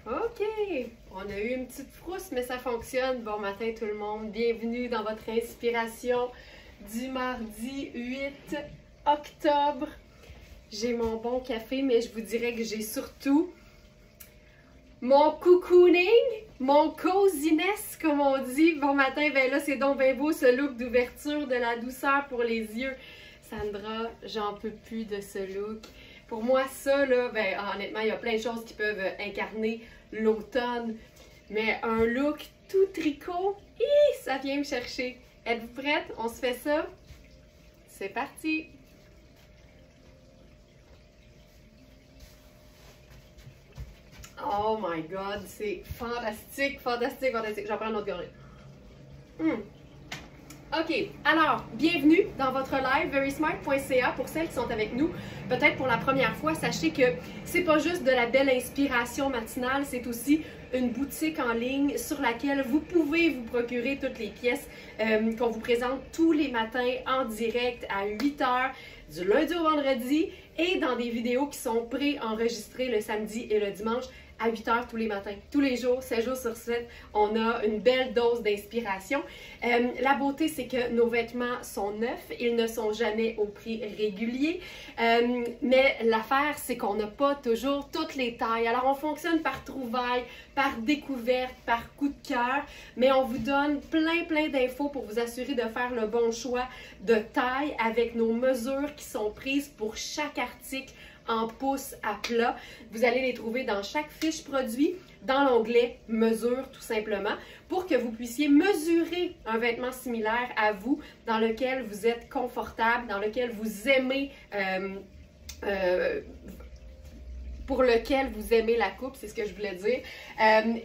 OK, on a eu une petite frousse, mais ça fonctionne. Bon matin tout le monde, bienvenue dans votre inspiration du mardi 8 octobre. J'ai mon bon café, mais je vous dirais que j'ai surtout mon cocooning, mon coziness, comme on dit. Bon matin, ben là, c'est donc bien beau ce look d'ouverture, de la douceur pour les yeux. Sandra, j'en peux plus de ce look. Pour moi, ça, là, ben honnêtement, il y a plein de choses qui peuvent incarner l'automne. Mais un look tout tricot, ça vient me chercher. Êtes-vous prête? On se fait ça? C'est parti! Oh my god, c'est fantastique, fantastique, fantastique. J'en prends une autre gorgée. OK, alors, bienvenue dans votre live verysmart.ca pour celles qui sont avec nous. Peut-être pour la première fois, sachez que c'est pas juste de la belle inspiration matinale, c'est aussi une boutique en ligne sur laquelle vous pouvez vous procurer toutes les pièces qu'on vous présente tous les matins en direct à 8 h du lundi au vendredi et dans des vidéos qui sont pré-enregistrées le samedi et le dimanche à 8 h tous les matins, tous les jours, 7 jours sur 7, on a une belle dose d'inspiration. La beauté, c'est que nos vêtements sont neufs, ils ne sont jamais au prix régulier, mais l'affaire, c'est qu'on n'a pas toujours toutes les tailles. Alors, on fonctionne par trouvailles, par découverte, par coup de cœur, mais on vous donne plein d'infos pour vous assurer de faire le bon choix de taille avec nos mesures qui sont prises pour chaque article en pouces à plat. Vous allez les trouver dans chaque fiche produit, dans l'onglet mesure tout simplement, pour que vous puissiez mesurer un vêtement similaire à vous, dans lequel vous êtes confortable, dans lequel vous aimez, pour lequel vous aimez la coupe, c'est ce que je voulais dire.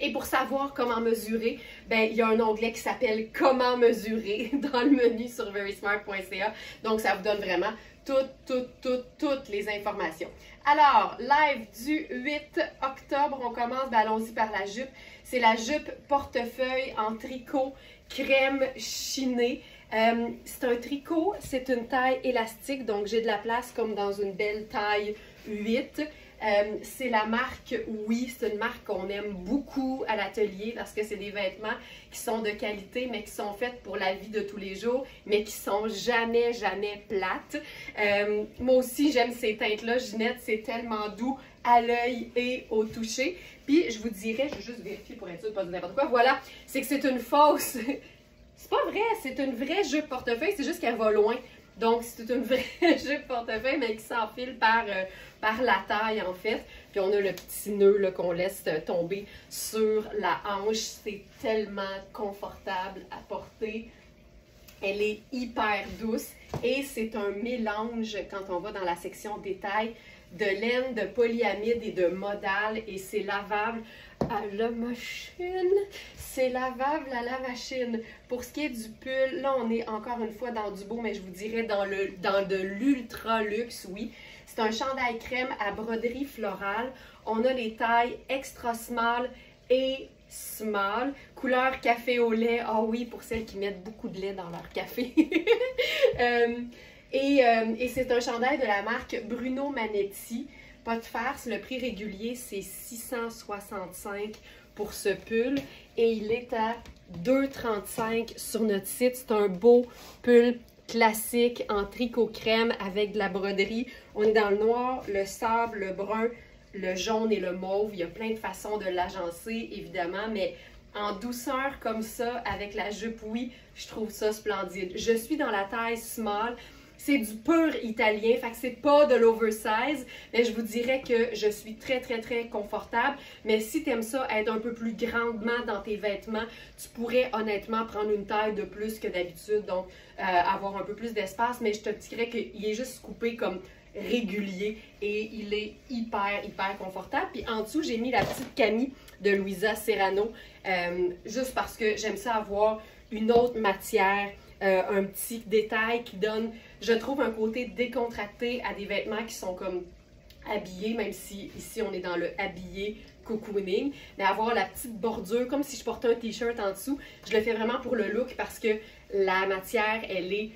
Et pour savoir comment mesurer, ben, il y a un onglet qui s'appelle Comment mesurer dans le menu sur verysmart.ca. Donc, ça vous donne vraiment toutes les informations. Alors, live du 8 octobre, on commence, ben allons-y par la jupe. C'est la jupe portefeuille en tricot crème chinée. C'est un tricot, c'est une taille élastique, donc j'ai de la place comme dans une belle taille 8. C'est la marque Oui, c'est une marque qu'on aime beaucoup à l'atelier parce que c'est des vêtements qui sont de qualité mais qui sont faits pour la vie de tous les jours mais qui sont jamais plates. Moi aussi j'aime ces teintes-là, Ginette, c'est tellement doux à l'œil et au toucher. Puis je vous dirais, je vais juste vérifier pour être sûr de pas dire n'importe quoi, voilà, c'est que c'est une fausse, c'est pas vrai, c'est une vraie jupe portefeuille, c'est juste qu'elle va loin. Donc, c'est une vraie jupe portefeuille, mais qui s'enfile par la taille, en fait. Puis, on a le petit nœud qu'on laisse tomber sur la hanche. C'est tellement confortable à porter. Elle est hyper douce. Et c'est un mélange, quand on va dans la section détail, de laine, de polyamide et de modal. Et c'est lavable à la machine. C'est lavable à la machine. Pour ce qui est du pull, là, on est encore une fois dans du beau, mais je vous dirais dans de l'ultra luxe, oui. C'est un chandail crème à broderie florale. On a les tailles extra small et small. Couleur café au lait. Ah oui, pour celles qui mettent beaucoup de lait dans leur café. Et c'est un chandail de la marque Bruno Manetti. Pas de farce, le prix régulier, c'est 665 pour ce pull. Et il est à 2,35 sur notre site. C'est un beau pull classique en tricot crème avec de la broderie. On est dans le noir, le sable, le brun, le jaune et le mauve. Il y a plein de façons de l'agencer, évidemment, mais en douceur comme ça, avec la jupe, oui, je trouve ça splendide. Je suis dans la taille small. C'est du pur italien, fait que c'est pas de l'oversize, mais je vous dirais que je suis très confortable. Mais si tu aimes ça, être un peu plus grandement dans tes vêtements, tu pourrais honnêtement prendre une taille de plus que d'habitude, donc avoir un peu plus d'espace, mais je te dirais qu'il est juste coupé comme régulier et il est hyper confortable. Puis en dessous, j'ai mis la petite Camille de Louisa Serrano, juste parce que j'aime ça avoir une autre matière, un petit détail qui donne, je trouve, un côté décontracté à des vêtements qui sont comme habillés, même si ici on est dans le habillé cocooning, mais avoir la petite bordure, comme si je portais un t-shirt en dessous, je le fais vraiment pour le look parce que la matière, elle est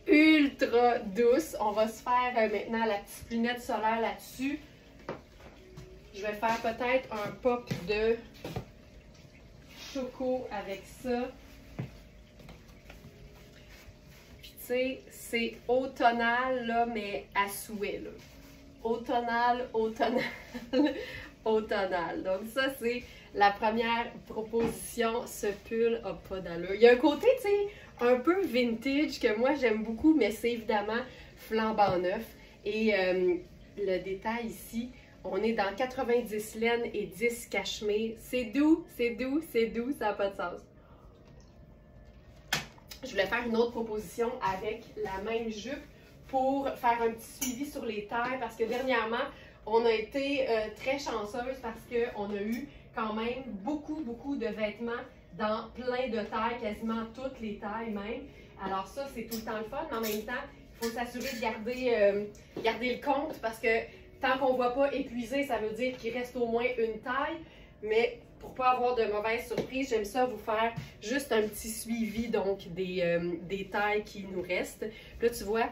ultra douce. On va se faire maintenant la petite lunette solaire là-dessus. Je vais faire peut-être un pop de choco avec ça. Puis tu sais, c'est automnal là, mais à souhait là. Automnal, automnal, automnal. Donc ça, c'est la première proposition. Ce pull a pas d'allure. Il y a un côté, tu sais, un peu vintage que moi j'aime beaucoup, mais c'est évidemment flambant neuf. Et le détail ici, on est dans 90 laine et 10 cachemire. C'est doux, c'est doux, c'est doux, ça n'a pas de sens. Je voulais faire une autre proposition avec la même jupe pour faire un petit suivi sur les tailles parce que dernièrement, on a été très chanceuse parce qu'on a eu quand même beaucoup de vêtements dans plein de tailles, quasiment toutes les tailles même. Alors ça, c'est tout le temps le fun, mais en même temps, il faut s'assurer de garder le compte parce que tant qu'on ne voit pas épuisé, ça veut dire qu'il reste au moins une taille. Mais pour ne pas avoir de mauvaises surprises, j'aime ça vous faire juste un petit suivi donc des tailles qui nous restent. Là, tu vois,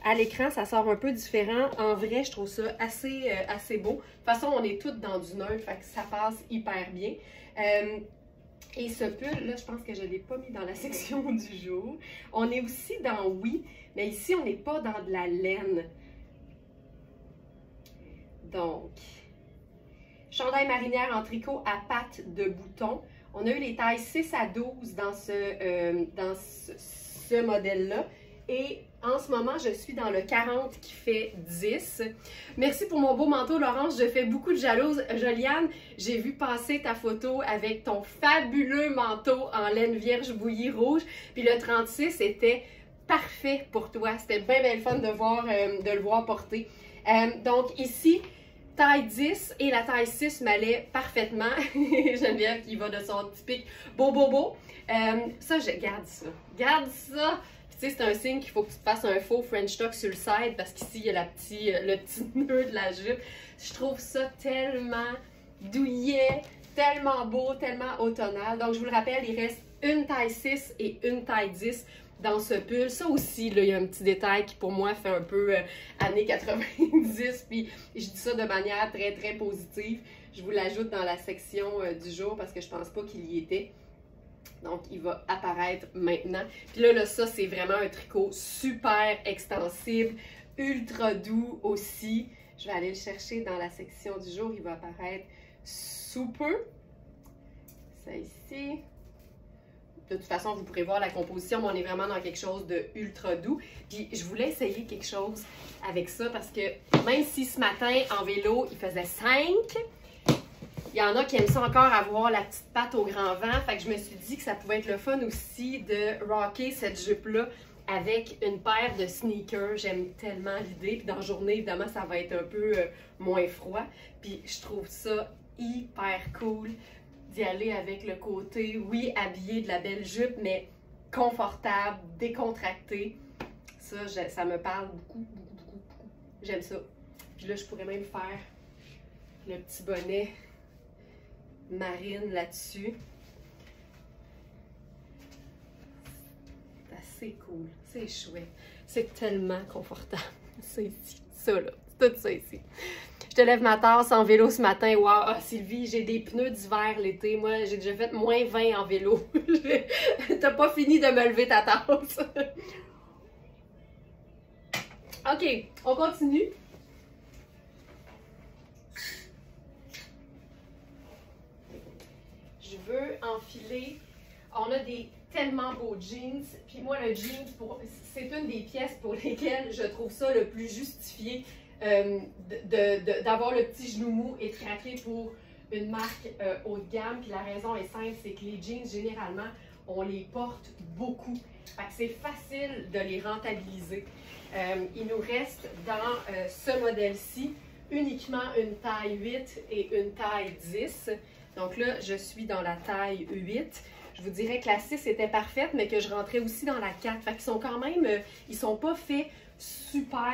à l'écran, ça sort un peu différent. En vrai, je trouve ça assez beau. De toute façon, on est toutes dans du neutre, fait que ça passe hyper bien. Et ce pull, là, je pense que je ne l'ai pas mis dans la section du jour. On est aussi dans oui, mais ici, on n'est pas dans de la laine. Donc, chandail marinière en tricot à pattes de bouton. On a eu les tailles 6 à 12 dans ce modèle-là. Et en ce moment, je suis dans le 40 qui fait 10. Merci pour mon beau manteau, Laurence. Je fais beaucoup de jalouse. Joliane, j'ai vu passer ta photo avec ton fabuleux manteau en laine vierge bouillie rouge. Puis le 36 était parfait pour toi. C'était bien le fun de le voir porter. Donc ici, taille 10 et la taille 6 m'allait parfaitement. Geneviève qui va de son typique beau. Ça, je garde ça. Garde ça. Tu sais, c'est un signe qu'il faut que tu te fasses un faux French tuck sur le side parce qu'ici, il y a le petit nœud de la jupe. Je trouve ça tellement douillet, tellement beau, tellement automnal. Donc, je vous le rappelle, il reste une taille 6 et une taille 10 dans ce pull. Ça aussi, là, il y a un petit détail qui, pour moi, fait un peu années 90. Puis, je dis ça de manière très positive. Je vous l'ajoute dans la section du jour parce que je pense pas qu'il y était. Donc, il va apparaître maintenant. Puis là, ça, c'est vraiment un tricot super extensible, ultra doux aussi. Je vais aller le chercher dans la section du jour. Il va apparaître sous peu. Ça ici. De toute façon, vous pourrez voir la composition, mais on est vraiment dans quelque chose de ultra doux. Puis, je voulais essayer quelque chose avec ça parce que même si ce matin, en vélo, il faisait 5, il y en a qui aiment ça encore avoir la petite patte au grand vent. Fait que je me suis dit que ça pouvait être le fun aussi de rocker cette jupe-là avec une paire de sneakers. J'aime tellement l'idée. Puis dans la journée, évidemment, ça va être un peu moins froid. Puis je trouve ça hyper cool d'y aller avec le côté, oui, habillé de la belle jupe, mais confortable, décontracté. Ça me parle beaucoup. J'aime ça. Puis là, je pourrais même faire le petit bonnet marine là-dessus. C'est assez cool. C'est chouette. C'est tellement confortable. C'est ici. Ça, là. C'est tout ça ici. Je te lève ma tasse en vélo ce matin. Wow! Ah, Sylvie, j'ai des pneus d'hiver l'été. Moi, j'ai déjà fait moins 20 en vélo. T'as pas fini de me lever ta tasse. OK, on continue. Je veux enfiler. On a des tellement beaux jeans. Puis moi, le jeans, c'est une des pièces pour lesquelles je trouve ça le plus justifié d'avoir le petit genou mou et de craquer pour une marque haut de gamme. Puis la raison est simple, c'est que les jeans, généralement, on les porte beaucoup. Fait que c'est facile de les rentabiliser. Il nous reste dans ce modèle-ci uniquement une taille 8 et une taille 10. Donc là, je suis dans la taille 8. Je vous dirais que la 6 était parfaite, mais que je rentrais aussi dans la 4. Fait qu'ils sont quand même, ils sont pas faits super...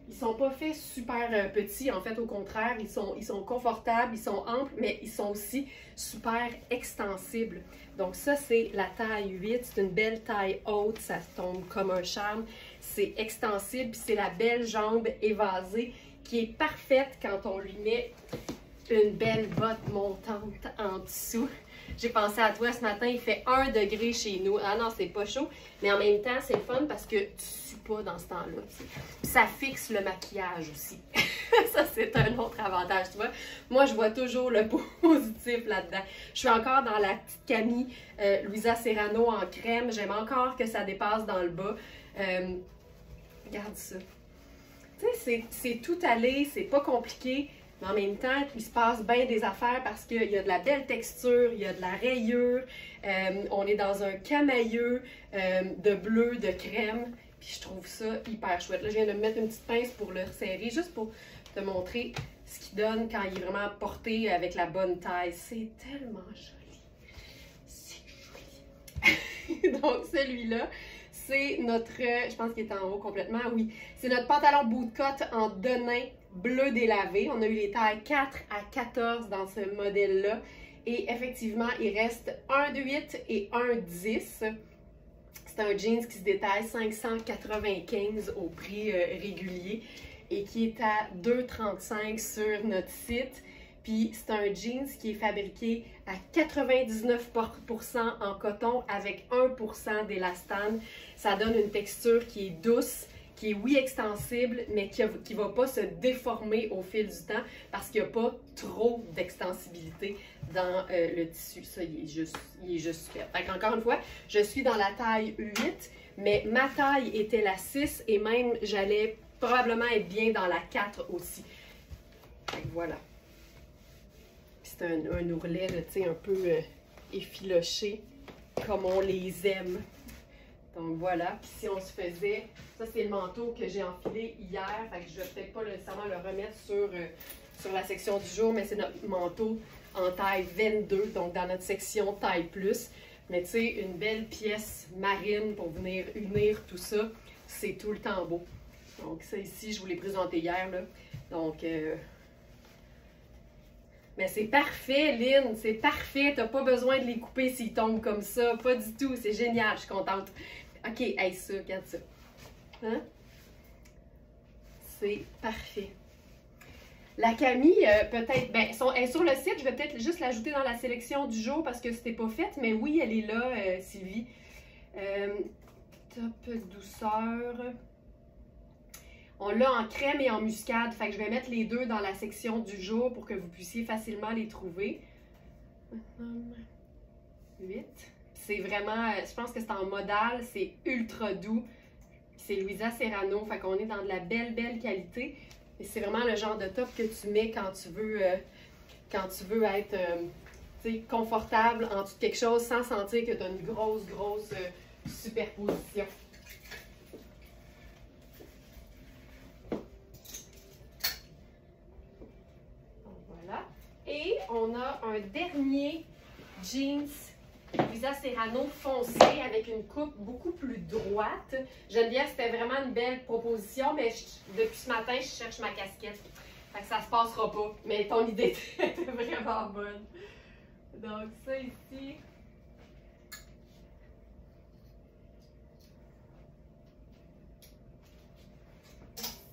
ils sont pas faits super petits, en fait, au contraire, ils sont confortables, ils sont amples, mais ils sont aussi super extensibles. Donc ça, c'est la taille 8, c'est une belle taille haute, ça tombe comme un charme, c'est extensible, puis c'est la belle jambe évasée. qui est parfaite quand on lui met une belle botte montante en dessous. J'ai pensé à toi ce matin, il fait 1 degré chez nous. Ah non, c'est pas chaud, mais en même temps, c'est le fun parce que tu sues pas dans ce temps-là. Ça fixe le maquillage aussi. Ça, c'est un autre avantage, tu vois. Moi, je vois toujours le positif là-dedans. Je suis encore dans la petite Camille Louisa Serrano en crème. J'aime encore que ça dépasse dans le bas. Regarde ça. Tu sais, c'est tout allé, c'est pas compliqué. Mais en même temps, il se passe bien des affaires parce qu'il y a de la belle texture, il y a de la rayure. On est dans un camailleux de bleu, de crème. Puis je trouve ça hyper chouette. Là, je viens de me mettre une petite pince pour le resserrer, juste pour te montrer ce qu'il donne quand il est vraiment porté avec la bonne taille. C'est tellement joli. C'est joli. Donc, celui-là, c'est notre... Je pense qu'il est en haut complètement, oui. C'est notre pantalon bootcut en denim bleu délavé. On a eu les tailles 4 à 14 dans ce modèle-là. Et effectivement, il reste un de 8 et un 10. C'est un jeans qui se détaille 595 au prix régulier et qui est à 2,35 sur notre site. Puis c'est un jeans qui est fabriqué à 99% en coton avec 1% d'élastane. Ça donne une texture qui est douce, qui est oui extensible, mais qui ne va pas se déformer au fil du temps parce qu'il n'y a pas trop d'extensibilité dans le tissu. Ça, il est juste super. Fait encore une fois, je suis dans la taille 8, mais ma taille était la 6 et même j'allais probablement être bien dans la 4 aussi. Fait que voilà. C'est un ourlet, tu sais, un peu effiloché, comme on les aime. Donc voilà, puis si on se faisait, ça c'est le manteau que j'ai enfilé hier, fait que je vais peut-être pas nécessairement le remettre sur la section du jour, mais c'est notre manteau en taille 22, donc dans notre section taille plus. Mais tu sais, une belle pièce marine pour venir unir tout ça, c'est tout le temps beau. Donc ça ici, je vous l'ai présenté hier, là. Donc, mais c'est parfait, Lynn, c'est parfait. T'as pas besoin de les couper s'ils tombent comme ça. Pas du tout, c'est génial, je suis contente. OK, hey, ça, regarde ça. Hein? C'est parfait. La Camille, peut-être, ben, elle est sur le site. Je vais peut-être juste l'ajouter dans la sélection du jour parce que c'était pas fait. Mais oui, elle est là, Sylvie. Top douceur. On l'a en crème et en muscade. Fait que je vais mettre les deux dans la section du jour pour que vous puissiez facilement les trouver. 8. C'est vraiment, je pense que c'est en modal. C'est ultra doux. C'est Louisa Serrano. Fait qu'on est dans de la belle qualité. Et c'est vraiment le genre de top que tu mets quand tu veux être confortable en dessous de quelque chose sans sentir que tu as une grosse superposition. Et on a un dernier jeans Louisa Serrano foncé avec une coupe beaucoup plus droite. Geneviève, c'était vraiment une belle proposition, mais depuis ce matin, je cherche ma casquette. Fait que ça se passera pas. Mais ton idée était vraiment bonne. Donc ça ici.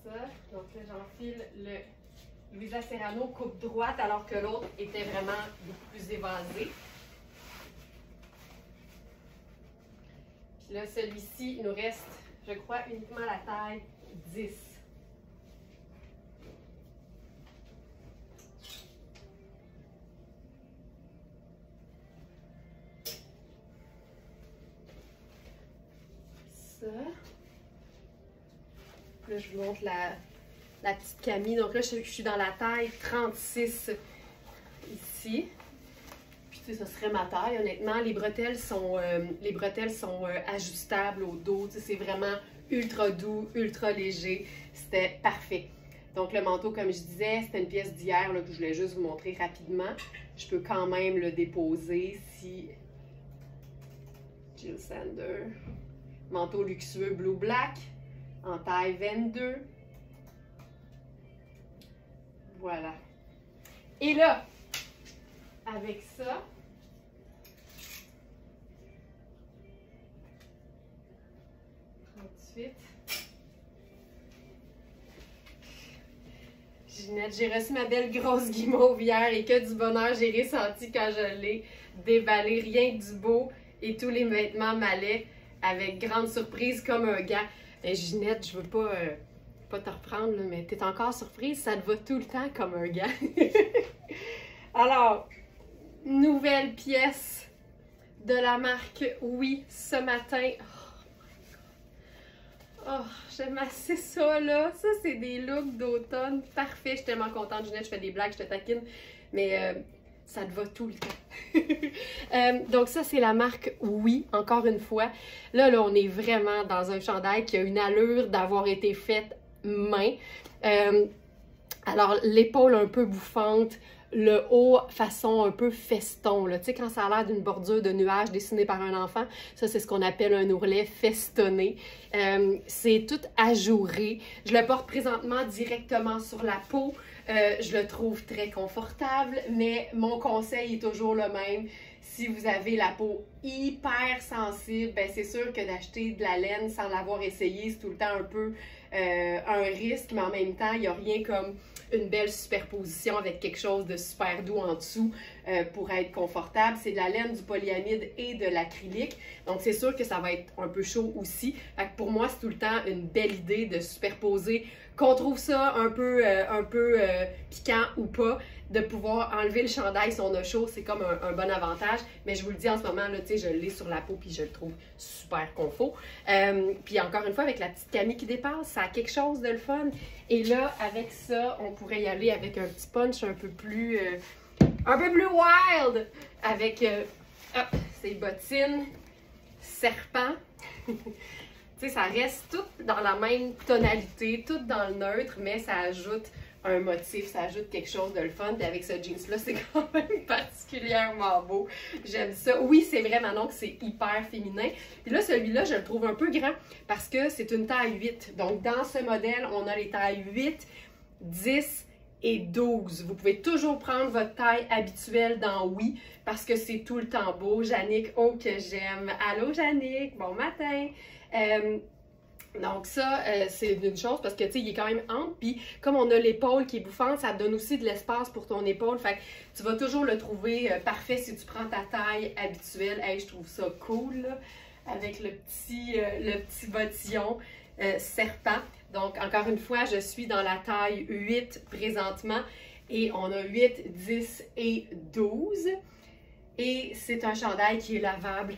Ça. Donc là, j'enfile le Louisa Serrano coupe droite alors que l'autre était vraiment beaucoup plus évasé. Puis là, celui-ci, il nous reste, je crois, uniquement la taille 10. Ça. Là, je vous montre la petite Camille. Donc là, je suis dans la taille 36 ici. Puis tu sais, ça serait ma taille. Honnêtement, les bretelles sont ajustables au dos. Tu sais, c'est vraiment ultra doux, ultra léger. C'était parfait. Donc le manteau, comme je disais, c'était une pièce d'hier que je voulais juste vous montrer rapidement. Je peux quand même le déposer si... Jill Sander. Manteau luxueux Blue Black en taille 22. Voilà. Et là, avec ça, tout de suite, Ginette, j'ai reçu ma belle grosse guimauve hier et que du bonheur j'ai ressenti quand je l'ai déballé. Rien que du beau et tous les vêtements m'allaient avec grande surprise comme un gant. Et Ginette, je veux pas te reprendre, là, mais t'es encore surprise, ça te va tout le temps comme un gant. Alors, nouvelle pièce de la marque Oui ce matin. Oh, j'aime assez ça, là. Ça, c'est des looks d'automne. Parfait. Je suis tellement contente, Ginette. Je fais des blagues, je te taquine. Mais ça te va tout le temps. Donc ça, c'est la marque Oui, encore une fois. Là, on est vraiment dans un chandail qui a une allure d'avoir été faite main. Alors, l'épaule un peu bouffante, le haut façon un peu feston, là. Tu sais, quand ça a l'air d'une bordure de nuages dessinée par un enfant, ça, c'est ce qu'on appelle un ourlet festonné. C'est tout ajouré. Je le porte présentement directement sur la peau. Je le trouve très confortable, mais mon conseil est toujours le même. Si vous avez la peau hyper sensible, ben c'est sûr que d'acheter de la laine sans l'avoir essayé, c'est tout le temps un peu un risque, mais en même temps, il n'y a rien comme une belle superposition avec quelque chose de super doux en dessous pour être confortable. C'est de la laine, du polyamide et de l'acrylique. Donc, c'est sûr que ça va être un peu chaud aussi. Fait que pour moi, c'est tout le temps une belle idée de superposer. Qu'on trouve ça un peu piquant ou pas, de pouvoir enlever le chandail si on a chaud, c'est comme un bon avantage. Mais je vous le dis en ce moment, là, tu sais, je l'ai sur la peau puis je le trouve super confort. Puis encore une fois, avec la petite camille qui dépasse, ça a quelque chose de le fun. Et là, avec ça, on pourrait y aller avec un petit punch un peu plus wild, avec ces bottines serpent. Tu sais, ça reste tout dans la même tonalité, tout dans le neutre, mais ça ajoute un motif, ça ajoute quelque chose de le fun. Puis avec ce jeans-là, c'est quand même particulièrement beau. J'aime ça. Oui, c'est vrai, Manon, que c'est hyper féminin. Puis là, celui-là, je le trouve un peu grand parce que c'est une taille 8. Donc, dans ce modèle, on a les tailles 8, 10 et 12. Vous pouvez toujours prendre votre taille habituelle dans Oui parce que c'est tout le temps beau. Jannick, oh que j'aime. Allô, Jannick, bon matin. Donc ça, c'est une chose parce que tu sais, il est quand même ample, puis comme on a l'épaule qui est bouffante, ça te donne aussi de l'espace pour ton épaule, fait que tu vas toujours le trouver parfait si tu prends ta taille habituelle. Hey, je trouve ça cool, là, avec le petit bottillon serpent. Donc encore une fois, je suis dans la taille 8 présentement, et on a 8, 10 et 12, et c'est un chandail qui est lavable.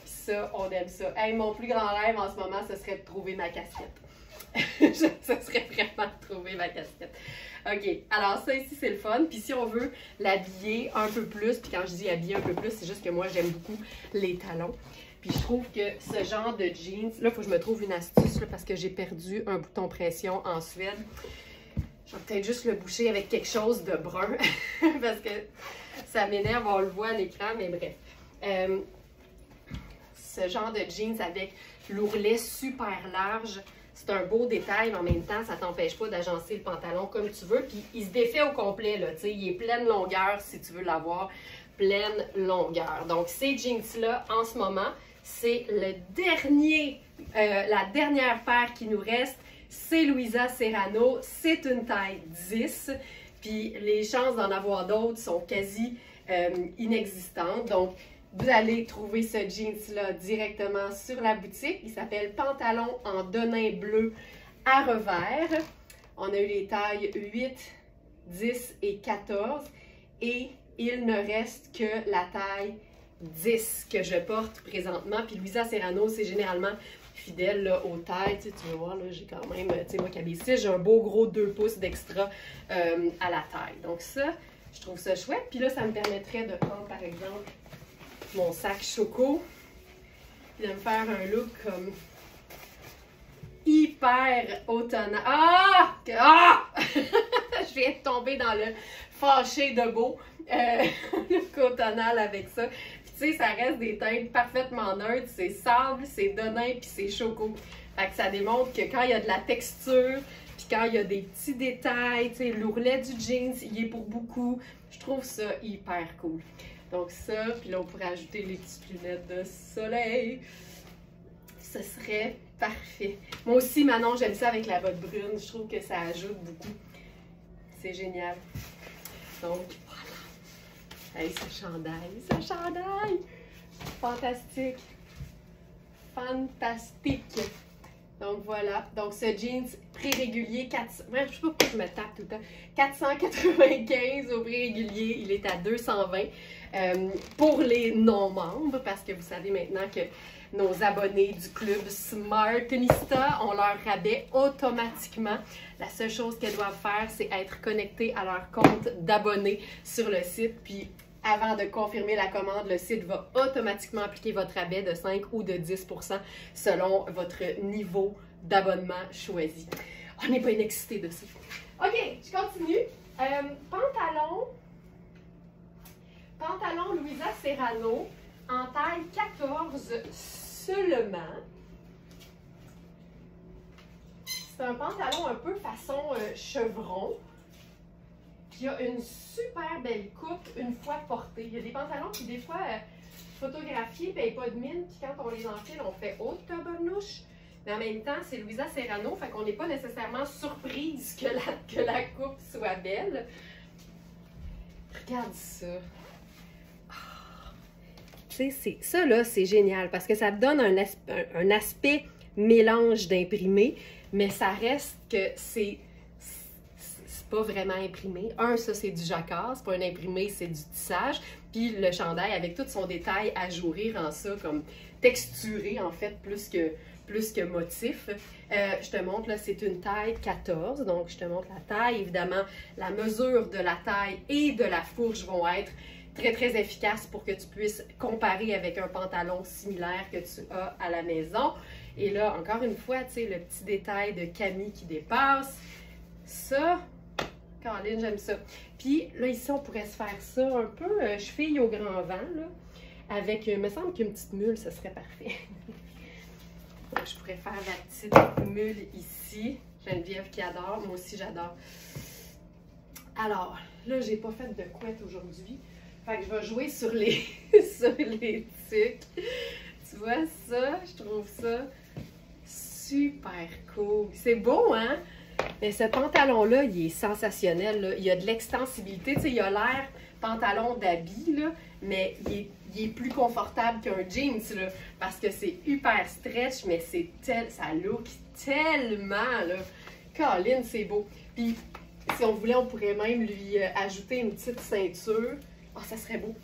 Ça, on aime ça. Hey, mon plus grand rêve en ce moment, ce serait de trouver ma casquette. Ce serait vraiment de trouver ma casquette. OK, alors ça ici, c'est le fun. Puis si on veut l'habiller un peu plus, puis quand je dis habiller un peu plus, c'est juste que moi, j'aime beaucoup les talons. Puis je trouve que ce genre de jeans, là, il faut que je me trouve une astuce là, parce que j'ai perdu un bouton pression en Suède. Je vais peut-être juste le boucher avec quelque chose de brun parce que ça m'énerve, on le voit à l'écran, mais bref. Ce genre de jeans avec l'ourlet super large, c'est un beau détail, mais en même temps, ça t'empêche pas d'agencer le pantalon comme tu veux. Puis il se défait au complet, là, tu sais, il est pleine longueur si tu veux l'avoir, pleine longueur. Donc ces jeans-là, en ce moment, c'est le la dernière paire qui nous reste. C'est Louisa Serrano, c'est une taille 10. Puis les chances d'en avoir d'autres sont quasi inexistantes. Donc, vous allez trouver ce jeans-là directement sur la boutique. Il s'appelle Pantalon en denim bleu à revers. On a eu les tailles 8, 10 et 14. Et il ne reste que la taille 10 que je porte présentement. Puis Louisa Serrano, c'est généralement fidèle là, aux tailles. Tu vas voir, là, j'ai quand même, tu sais, moi qui habille ici, j'ai un beau gros 2 pouces d'extra à la taille. Donc ça, je trouve ça chouette. Puis là, ça me permettrait de prendre, par exemple, mon sac choco, puis de me faire un look comme hyper automnal. Ah! Je viens de tomber dans le fâché de beau look automnal avec ça. Puis tu sais, ça reste des teintes parfaitement neutres. C'est sable, c'est denim, puis c'est choco. Fait que ça démontre que quand il y a de la texture, puis quand il y a des petits détails, tu sais, l'ourlet du jeans, il est pour beaucoup. Je trouve ça hyper cool. Donc ça, puis là, on pourrait ajouter les petites lunettes de soleil. Ce serait Parfait. Moi aussi, Manon, j'aime ça avec la botte brune. Je trouve que ça ajoute beaucoup. C'est génial. Donc, voilà. Hey, ce chandail! Fantastique! Fantastique! Donc, voilà. Donc, ce jeans prix régulier, bref, je sais pas pourquoi je me tape tout le temps. 495 au prix régulier, il est à 220. Pour les non-membres, parce que vous savez maintenant que nos abonnés du club Smartista ont leur rabais automatiquement. La seule chose qu'elles doivent faire, c'est être connectées à leur compte d'abonnés sur le site. Puis, avant de confirmer la commande, le site va automatiquement appliquer votre rabais de 5 ou de 10% selon votre niveau d'abonnement choisi. On n'est pas inexcité de ça. OK, je continue. Pantalon Louisa Serrano en taille 14 seulement. C'est un pantalon un peu façon chevron. Qui a une super belle coupe une fois porté. Il y a des pantalons qui, des fois, photographiés, ne payent pas de mine. Puis quand on les enfile, on fait « Oh, tabarnouche! » Mais en même temps, c'est Louisa Serrano, fait qu'on n'est pas nécessairement surprise que la coupe soit belle. Regarde ça. Tu sais, ça là, c'est génial parce que ça te donne un aspect mélange d'imprimé, mais ça reste que c'est pas vraiment imprimé. Ça, c'est du jacquard, c'est pas un imprimé, c'est du tissage. Puis le chandail, avec tout son détail ajouré, rend ça comme texturé, en fait, plus que motif. Je te montre, là, c'est une taille 14. Donc, je te montre la taille. Évidemment, la mesure de la taille et de la fourche vont être très, très efficaces pour que tu puisses comparer avec un pantalon similaire que tu as à la maison. Et là, encore une fois, tu sais, le petit détail de Camille qui dépasse. Ça, Caroline, j'aime ça. Puis là, ici, on pourrait se faire ça un peu cheville au grand vent, là, avec, il me semble qu'une petite mule, ce serait parfait. Je pourrais faire la petite mule ici. Geneviève qui adore, moi aussi j'adore. Alors, là, j'ai pas fait de couette aujourd'hui. Fait que je vais jouer sur les, sur les tucs. Tu vois ça? Je trouve ça super cool. C'est beau, hein? Mais ce pantalon-là, il est sensationnel, là. Il a de l'extensibilité. Tu sais, il a l'air pantalon d'habit, là, mais il est plus confortable qu'un jeans, là, parce que c'est hyper stretch, mais ça look tellement, là. Caroline, c'est beau. Puis, si on voulait, on pourrait même lui ajouter une petite ceinture. Oh, ça serait beau.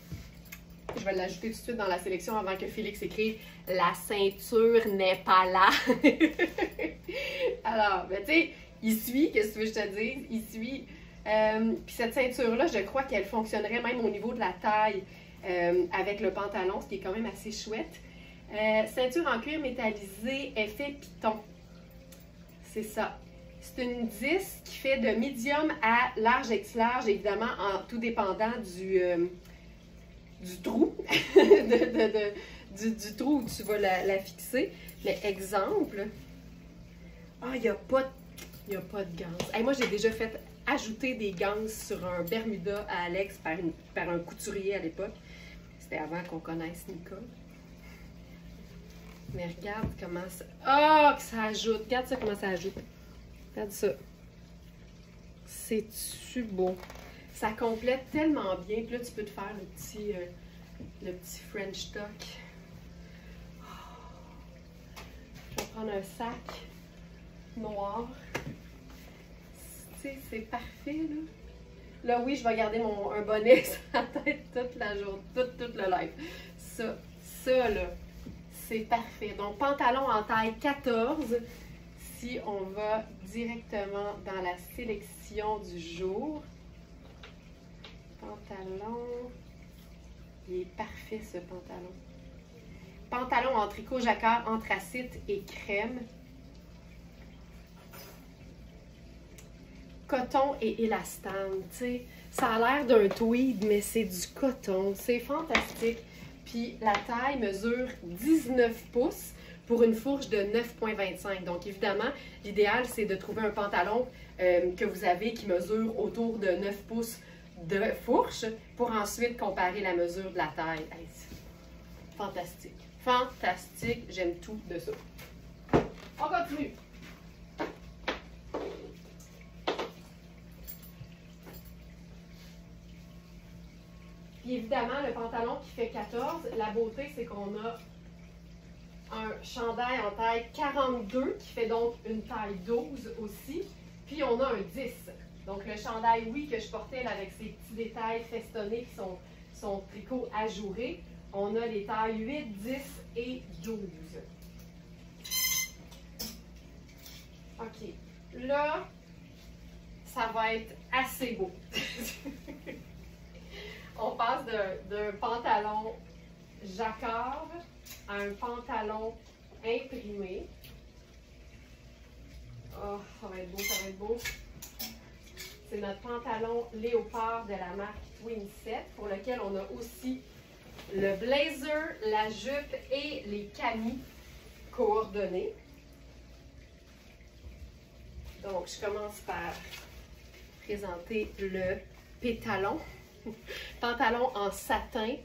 Je vais l'ajouter tout de suite dans la sélection avant que Félix écrive « La ceinture n'est pas là ». Alors, ben, tu sais, il suit, qu'est-ce que tu veux que je te dise? Il suit. Puis cette ceinture-là, je crois qu'elle fonctionnerait même au niveau de la taille avec le pantalon, ce qui est quand même assez chouette. Ceinture en cuir métallisé, effet piton. C'est ça. C'est une 10 qui fait de medium à large large, évidemment, en tout dépendant du trou, du trou où tu vas la fixer. Mais exemple, il n'y a pas de ganse. Hey, moi, j'ai déjà fait ajouter des ganses sur un Bermuda à Alex par un couturier à l'époque. C'était avant qu'on connaisse Nicole. Mais regarde comment ça... Oh, que ça ajoute! Regarde ça, comment ça ajoute. Regarde ça. C'est-tu beau? Ça complète tellement bien. Puis là, tu peux te faire le petit French tuck. Je vais prendre un sac noir. Tu sais, c'est parfait, là. Là, oui, je vais garder un bonnet sur la tête toute la journée, toute le live. Ça, là, c'est parfait. Donc, pantalon en taille 14. Si on va directement dans la sélection du jour. Pantalon. Il est parfait, ce pantalon. Pantalon en tricot jacquard, anthracite et crème. Coton et élastane, tu sais. Ça a l'air d'un tweed, mais c'est du coton. C'est fantastique. Puis la taille mesure 19 pouces pour une fourche de 9,25. Donc évidemment, l'idéal, c'est de trouver un pantalon que vous avez qui mesure autour de 9 pouces de fourche pour ensuite comparer la mesure de la taille. Hey, fantastique. Fantastique. J'aime tout de ça. On continue. Puis évidemment, le pantalon qui fait 14, la beauté, c'est qu'on a un chandail en taille 42 qui fait donc une taille 12 aussi. Puis on a un 10. Donc le chandail, oui, que je portais là, avec ces petits détails festonnés qui sont tricot ajourés. On a les tailles 8, 10 et 12. OK. Là, ça va être assez beau. On passe d'un pantalon jacquard à un pantalon imprimé. Oh, ça va être beau, ça va être beau. C'est notre pantalon léopard de la marque Twinset, pour lequel on a aussi le blazer, la jupe et les camis coordonnés. Donc, je commence par présenter le pétalon. Pantalon en satin,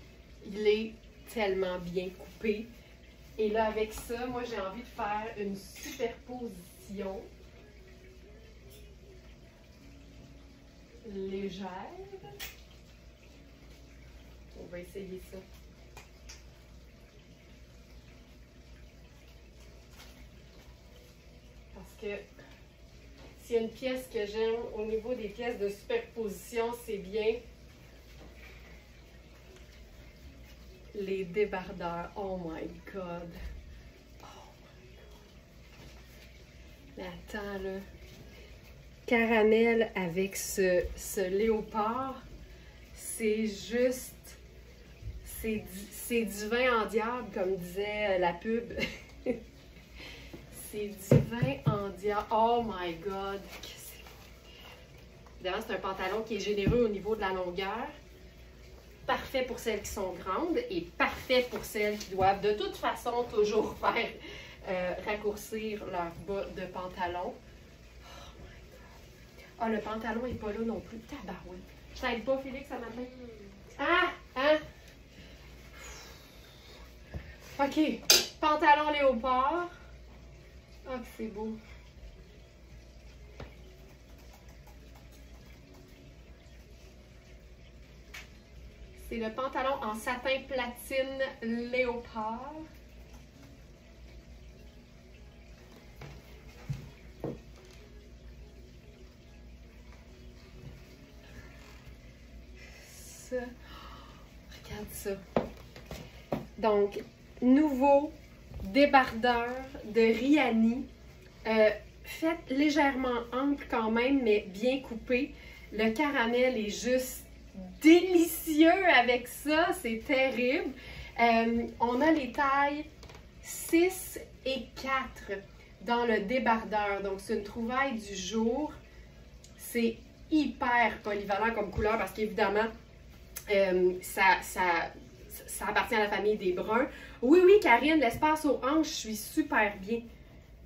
il est tellement bien coupé. Et là, avec ça, moi, j'ai envie de faire une superposition légère. On va essayer ça. Parce que s'il y a une pièce que j'aime au niveau des pièces de superposition, c'est bien les débardeurs. Oh my God! Oh my God! Mais attends, là. Caramel avec ce léopard, c'est juste... C'est du vin en diable, comme disait la pub. C'est du vin en diable. Oh my God! Évidemment, c'est un pantalon qui est généreux au niveau de la longueur. Parfait pour celles qui sont grandes et parfait pour celles qui doivent de toute façon toujours faire raccourcir leur bas de pantalon. Oh my God! Ah, le pantalon n'est pas là non plus. Tabarouette. Je t'aide pas, Félix, ça matin? Ah! Hein? OK. Pantalon léopard. Ah, que c'est beau. C'est le pantalon en satin platine léopard. Ça. Regarde ça. Donc, nouveau débardeur de Rihanni. Fait légèrement ample quand même, mais bien coupé. Le caramel est juste délicieux avec ça, c'est terrible. On a les tailles 6 et 4 dans le débardeur. Donc, c'est une trouvaille du jour. C'est hyper polyvalent comme couleur parce qu'évidemment, ça appartient à la famille des bruns. Oui, oui, Karine, l'espace aux hanches, je suis super bien.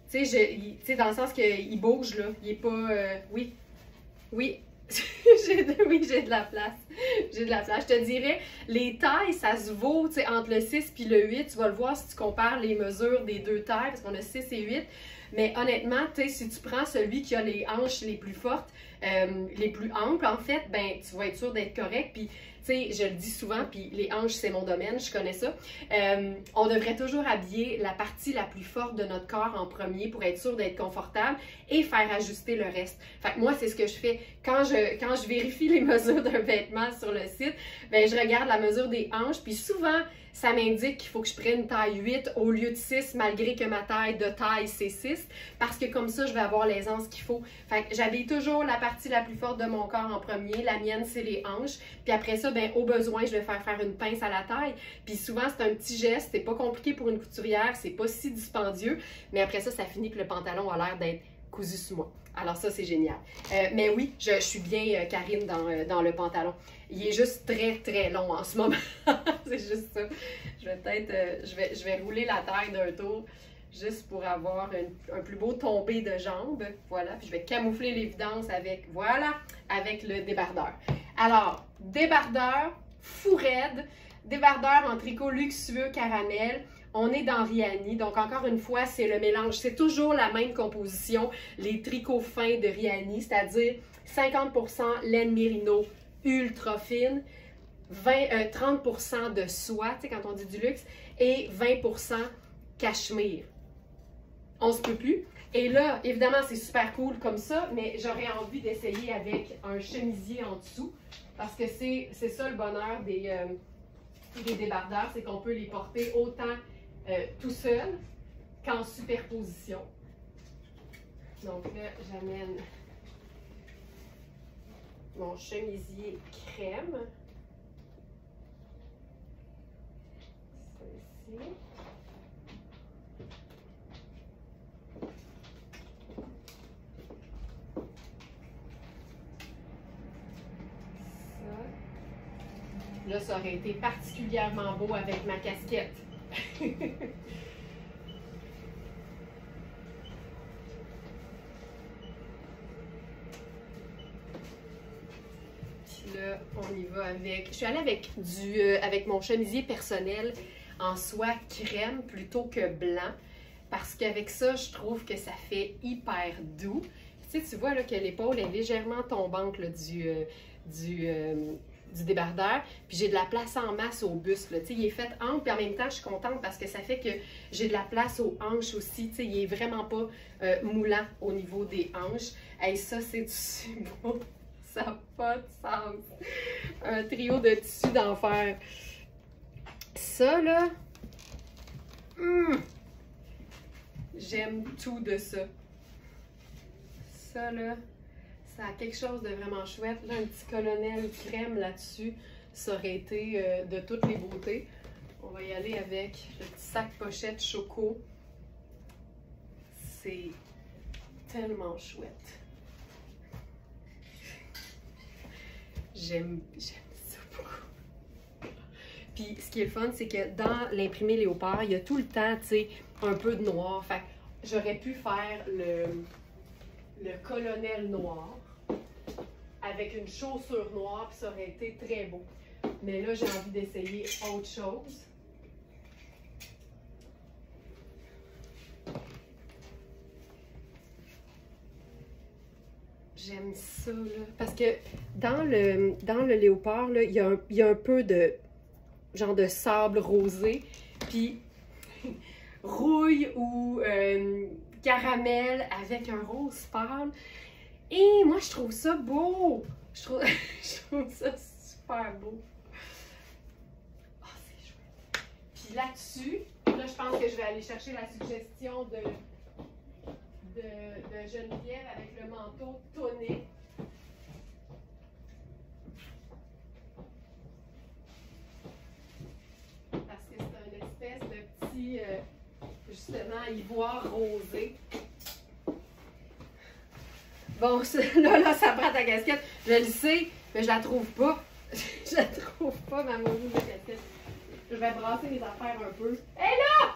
Tu sais, dans le sens qu'il bouge, là. Il est pas... oui. Oui. J'ai de la place. J'ai de la place. Je te dirais, les tailles, ça se vaut, tu sais, entre le 6 et le 8. Tu vas le voir si tu compares les mesures des deux tailles, parce qu'on a 6 et 8. Mais honnêtement, tu sais, si tu prends celui qui a les hanches les plus fortes, les plus amples, en fait, ben, tu vas être sûr d'être correct. Puis, tu sais, je le dis souvent, puis les hanches, c'est mon domaine, je connais ça. On devrait toujours habiller la partie la plus forte de notre corps en premier pour être sûr d'être confortable et faire ajuster le reste. Fait que moi, c'est ce que je fais. Quand je vérifie les mesures d'un vêtement sur le site, ben, je regarde la mesure des hanches, puis souvent, ça m'indique qu'il faut que je prenne une taille 8 au lieu de 6, malgré que ma taille de taille, c'est 6, parce que comme ça, je vais avoir l'aisance qu'il faut. Fait que j'habille toujours la partie la plus forte de mon corps en premier. La mienne, c'est les hanches. Puis après ça, ben, au besoin, je vais faire une pince à la taille. Puis souvent, c'est un petit geste. C'est pas compliqué pour une couturière. C'est pas si dispendieux. Mais après ça, ça finit que le pantalon a l'air d'être cousu sous moi. Alors ça, c'est génial. Mais oui, je suis bien Karine dans le pantalon. Il est juste très, très long en ce moment. C'est juste ça. Je vais peut-être... je vais rouler la taille d'un tour juste pour avoir un plus beau tombé de jambes. Voilà. Puis je vais camoufler l'évidence avec... Voilà! Avec le débardeur. Alors, débardeur, fou raide, débardeur en tricot luxueux caramel. On est dans Riani, donc encore une fois, c'est le mélange. C'est toujours la même composition, les tricots fins de Riani, c'est-à-dire 50% laine mérino ultra fine, 30% de soie, tu sais, quand on dit du luxe, et 20% cachemire. On se peut plus. Et là, évidemment, c'est super cool comme ça, mais j'aurais envie d'essayer avec un chemisier en dessous, parce que c'est ça le bonheur des débardeurs, c'est qu'on peut les porter autant tout seul qu'en superposition. Donc là, j'amène mon chemisier crème. Ça ici. Là, ça aurait été particulièrement beau avec ma casquette. Puis là, on y va avec... Je suis allée avec avec mon chemisier personnel en soie crème plutôt que blanc. Parce qu'avec ça, je trouve que ça fait hyper doux. Tu sais, tu vois là, que l'épaule est légèrement tombante là, du débardeur, puis j'ai de la place en masse au buste, là. Tu sais, il est fait ample, puis en même temps, je suis contente parce que ça fait que j'ai de la place aux hanches aussi, tu sais, il est vraiment pas moulant au niveau des hanches. Et ça, c'est du tissu beau, ça n'a pas de sens. Un trio de tissus d'enfer. Ça, là, j'aime tout de ça. Ça, là, ça a quelque chose de vraiment chouette. Là, un petit colonel crème là-dessus, ça aurait été de toutes les beautés. On va y aller avec le petit sac pochette choco. C'est tellement chouette. J'aime ça beaucoup. Puis, ce qui est le fun, c'est que dans l'imprimé léopard, il y a tout le temps, tu sais, un peu de noir. Fait que j'aurais pu faire le colonel noir avec une chaussure noire, puis ça aurait été très beau. Mais là, j'ai envie d'essayer autre chose. J'aime ça, là. Parce que dans le léopard, là, il y a un peu de genre de sable rosé, puis rouille ou caramel avec un rose pâle. Et moi, je trouve ça beau. Je trouve ça super beau. Oh, c'est chouette. Puis là-dessus, là, je pense que je vais aller chercher la suggestion de Geneviève avec le manteau tonné. Parce que c'est une espèce de petit, justement, ivoire rosé. Bon, là, ça prend ta casquette. Je le sais, mais je la trouve pas. Je la trouve pas, ma maudite casquette. Je vais brasser mes affaires un peu. Hé là!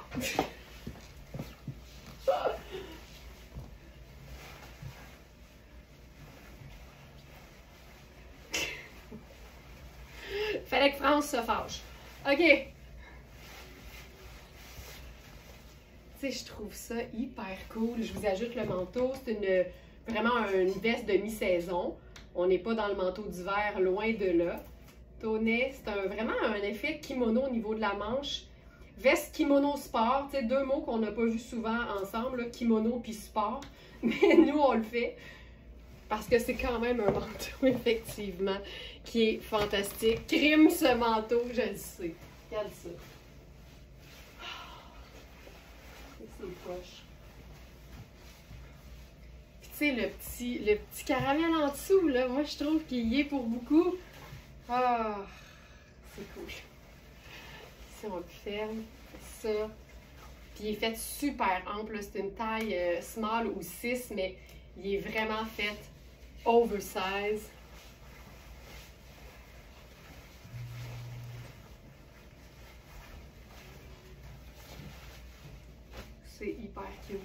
Fallait que France se fâche. OK. Tu sais, je trouve ça hyper cool. Je vous ajoute le manteau. C'est vraiment une veste de mi-saison. On n'est pas dans le manteau d'hiver, loin de là. Tonnet, c'est vraiment un effet kimono au niveau de la manche. Veste kimono sport, tu sais, deux mots qu'on n'a pas vu souvent ensemble, là, kimono puis sport. Mais nous, on le fait. Parce que c'est quand même un manteau, effectivement, qui est fantastique. Crime ce manteau, je le sais. Regarde ça. C'est poche. Puis tu sais, le petit caramel en dessous, là, moi je trouve qu'il y est pour beaucoup. Ah, c'est cool. Si on le ferme, ça. Puis il est fait super ample, c'est une taille small ou 6, mais il est vraiment fait oversize. C'est hyper cute.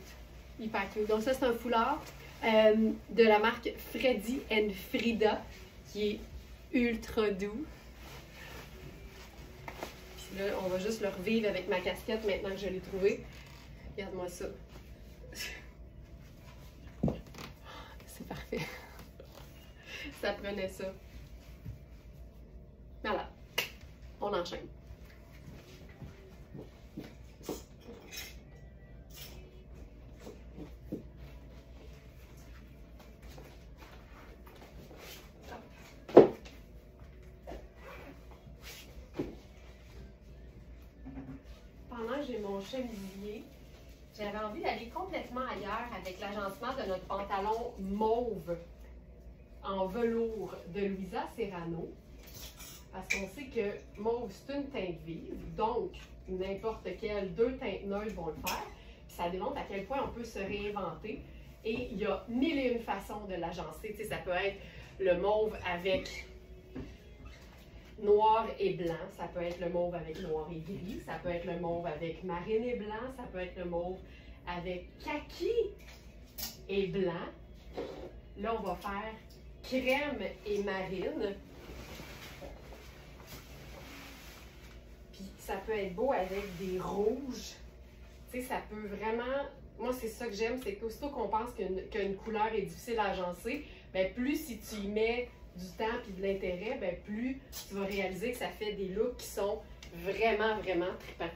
Hyper cute. Donc ça, c'est un foulard de la marque Freddy & Frida qui est ultra doux. Puis Puis là, on va juste le revivre avec ma casquette maintenant que je l'ai trouvé. Regarde-moi ça. C'est parfait. Ça prenait ça. Voilà. On enchaîne. Pendant que j'ai mon chemisier, j'avais envie d'aller complètement ailleurs avec l'agencement de notre pantalon mauve en velours de Louisa Serrano. Parce qu'on sait que mauve, c'est une teinte vive, donc n'importe quelle deux teintes neutres vont le faire. Puis ça démontre à quel point on peut se réinventer. Et il y a mille et une façons de l'agencer. Tu sais, ça peut être le mauve avec noir et blanc, ça peut être le mauve avec noir et gris, ça peut être le mauve avec marine et blanc, ça peut être le mauve avec kaki et blanc. Là, on va faire crème et marine. Puis ça peut être beau avec des rouges. Tu sais, ça peut vraiment... Moi, c'est ça que j'aime, c'est qu'aussitôt qu'on pense qu'une couleur est difficile à agencer, bien, plus si tu y mets du temps et de l'intérêt, bien, plus tu vas réaliser que ça fait des looks qui sont vraiment, vraiment trippants.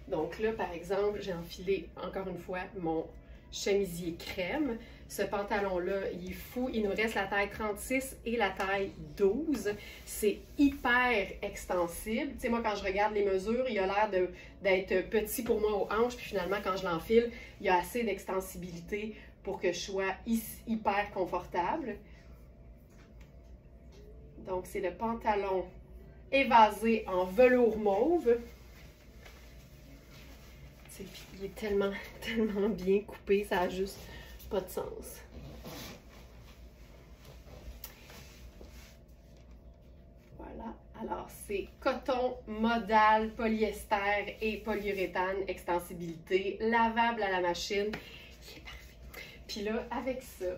Donc là, par exemple, j'ai enfilé encore une fois mon chemisier crème. Ce pantalon-là, il est fou. Il nous reste la taille 36 et la taille 12. C'est hyper extensible. Tu sais, moi, quand je regarde les mesures, il a l'air d'être petit pour moi aux hanches. Puis finalement, quand je l'enfile, il y a assez d'extensibilité pour que je sois hyper confortable. Donc, c'est le pantalon évasé en velours mauve. Il est tellement, tellement bien coupé, ça n'a juste pas de sens. Voilà. Alors, c'est coton, modal, polyester et polyuréthane, extensibilité, lavable à la machine. Il est parfait. Puis là, avec ça,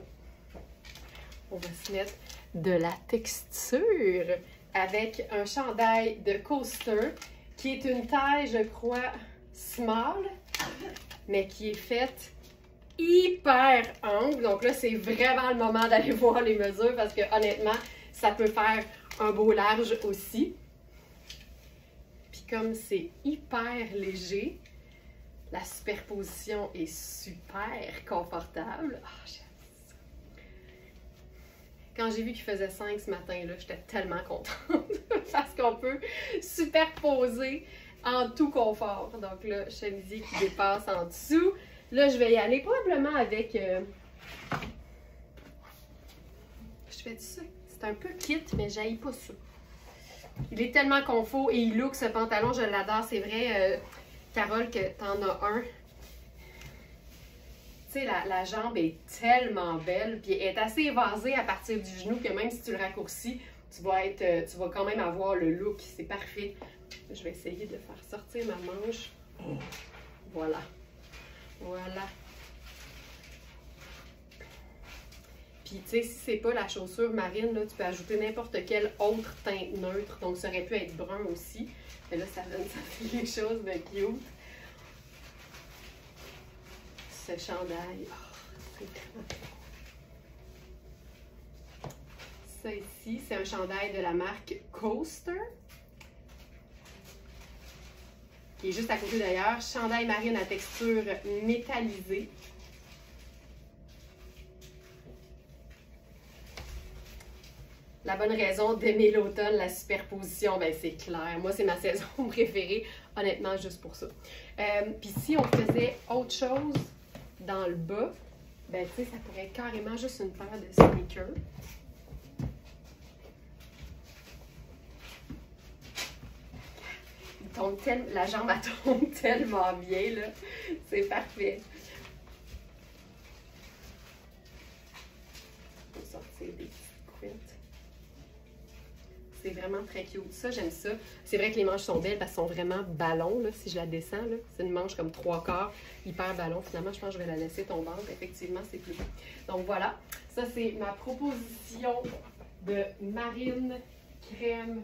on va se mettre de la texture avec un chandail de coaster qui est une taille, je crois, small, mais qui est faite hyper ample. Donc là, c'est vraiment le moment d'aller voir les mesures parce que honnêtement, ça peut faire un beau large aussi. Puis comme c'est hyper léger, la superposition est super confortable. Oh, j'aime ça. Quand j'ai vu qu'il faisait 5 ce matin-là, j'étais tellement contente parce qu'on peut superposer en tout confort. Donc là, chemisier qui dépasse en dessous. Là, je vais y aller probablement avec... Je fais ça. C'est un peu kit, mais j'haïs pas ça. Il est tellement confort et il look ce pantalon, je l'adore. C'est vrai, Carole, que t'en as un. Tu sais, la jambe est tellement belle, puis elle est assez évasée à partir du genou que même si tu le raccourcis, tu vas quand même avoir le look. C'est parfait. Je vais essayer de faire sortir ma manche. Voilà. Voilà. Puis, tu sais, si c'est pas la chaussure marine, là, tu peux ajouter n'importe quelle autre teinte neutre. Donc, ça aurait pu être brun aussi. Mais là, ça fait quelque chose de cute. Ce chandail. Oh, c'est tellement beau. Ça ici, c'est un chandail de la marque Coaster. Qui est juste à côté d'ailleurs. Chandail marine à texture métallisée. La bonne raison d'aimer l'automne, la superposition, ben c'est clair. Moi, c'est ma saison préférée, honnêtement, juste pour ça. Puis si on faisait autre chose dans le bas, ben tu sais, ça pourrait être carrément juste une paire de sneakers. La jambe, elle tombe tellement bien, là. C'est parfait. On va sortir des petites couettes. C'est vraiment très cute. Ça, j'aime ça. C'est vrai que les manches sont belles parce qu'elles sont vraiment ballons, là, si je la descends, là. C'est une manche comme 3/4, hyper ballon. Finalement, je pense que je vais la laisser tombante. Effectivement, c'est plus beau. Donc, voilà. Ça, c'est ma proposition de marine, crème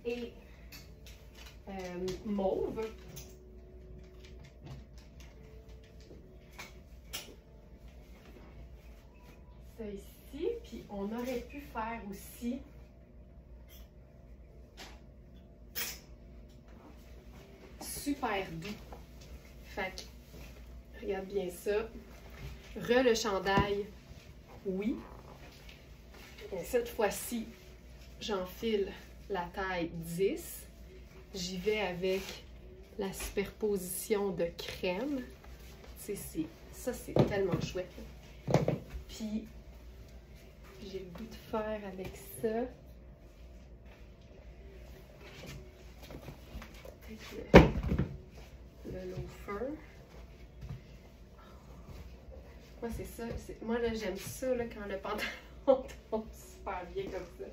et mauve. Ça ici, puis on aurait pu faire aussi super doux. Fait que, regarde bien ça. Le chandail, oui. Et cette fois-ci, j'enfile la taille 10. J'y vais avec la superposition de crème. Ça, c'est tellement chouette. Puis, j'ai le goût de faire avec ça. Peut-être le loafer. Moi, c'est ça. Moi, là, j'aime ça là, quand le pantalon tombe super bien comme ça.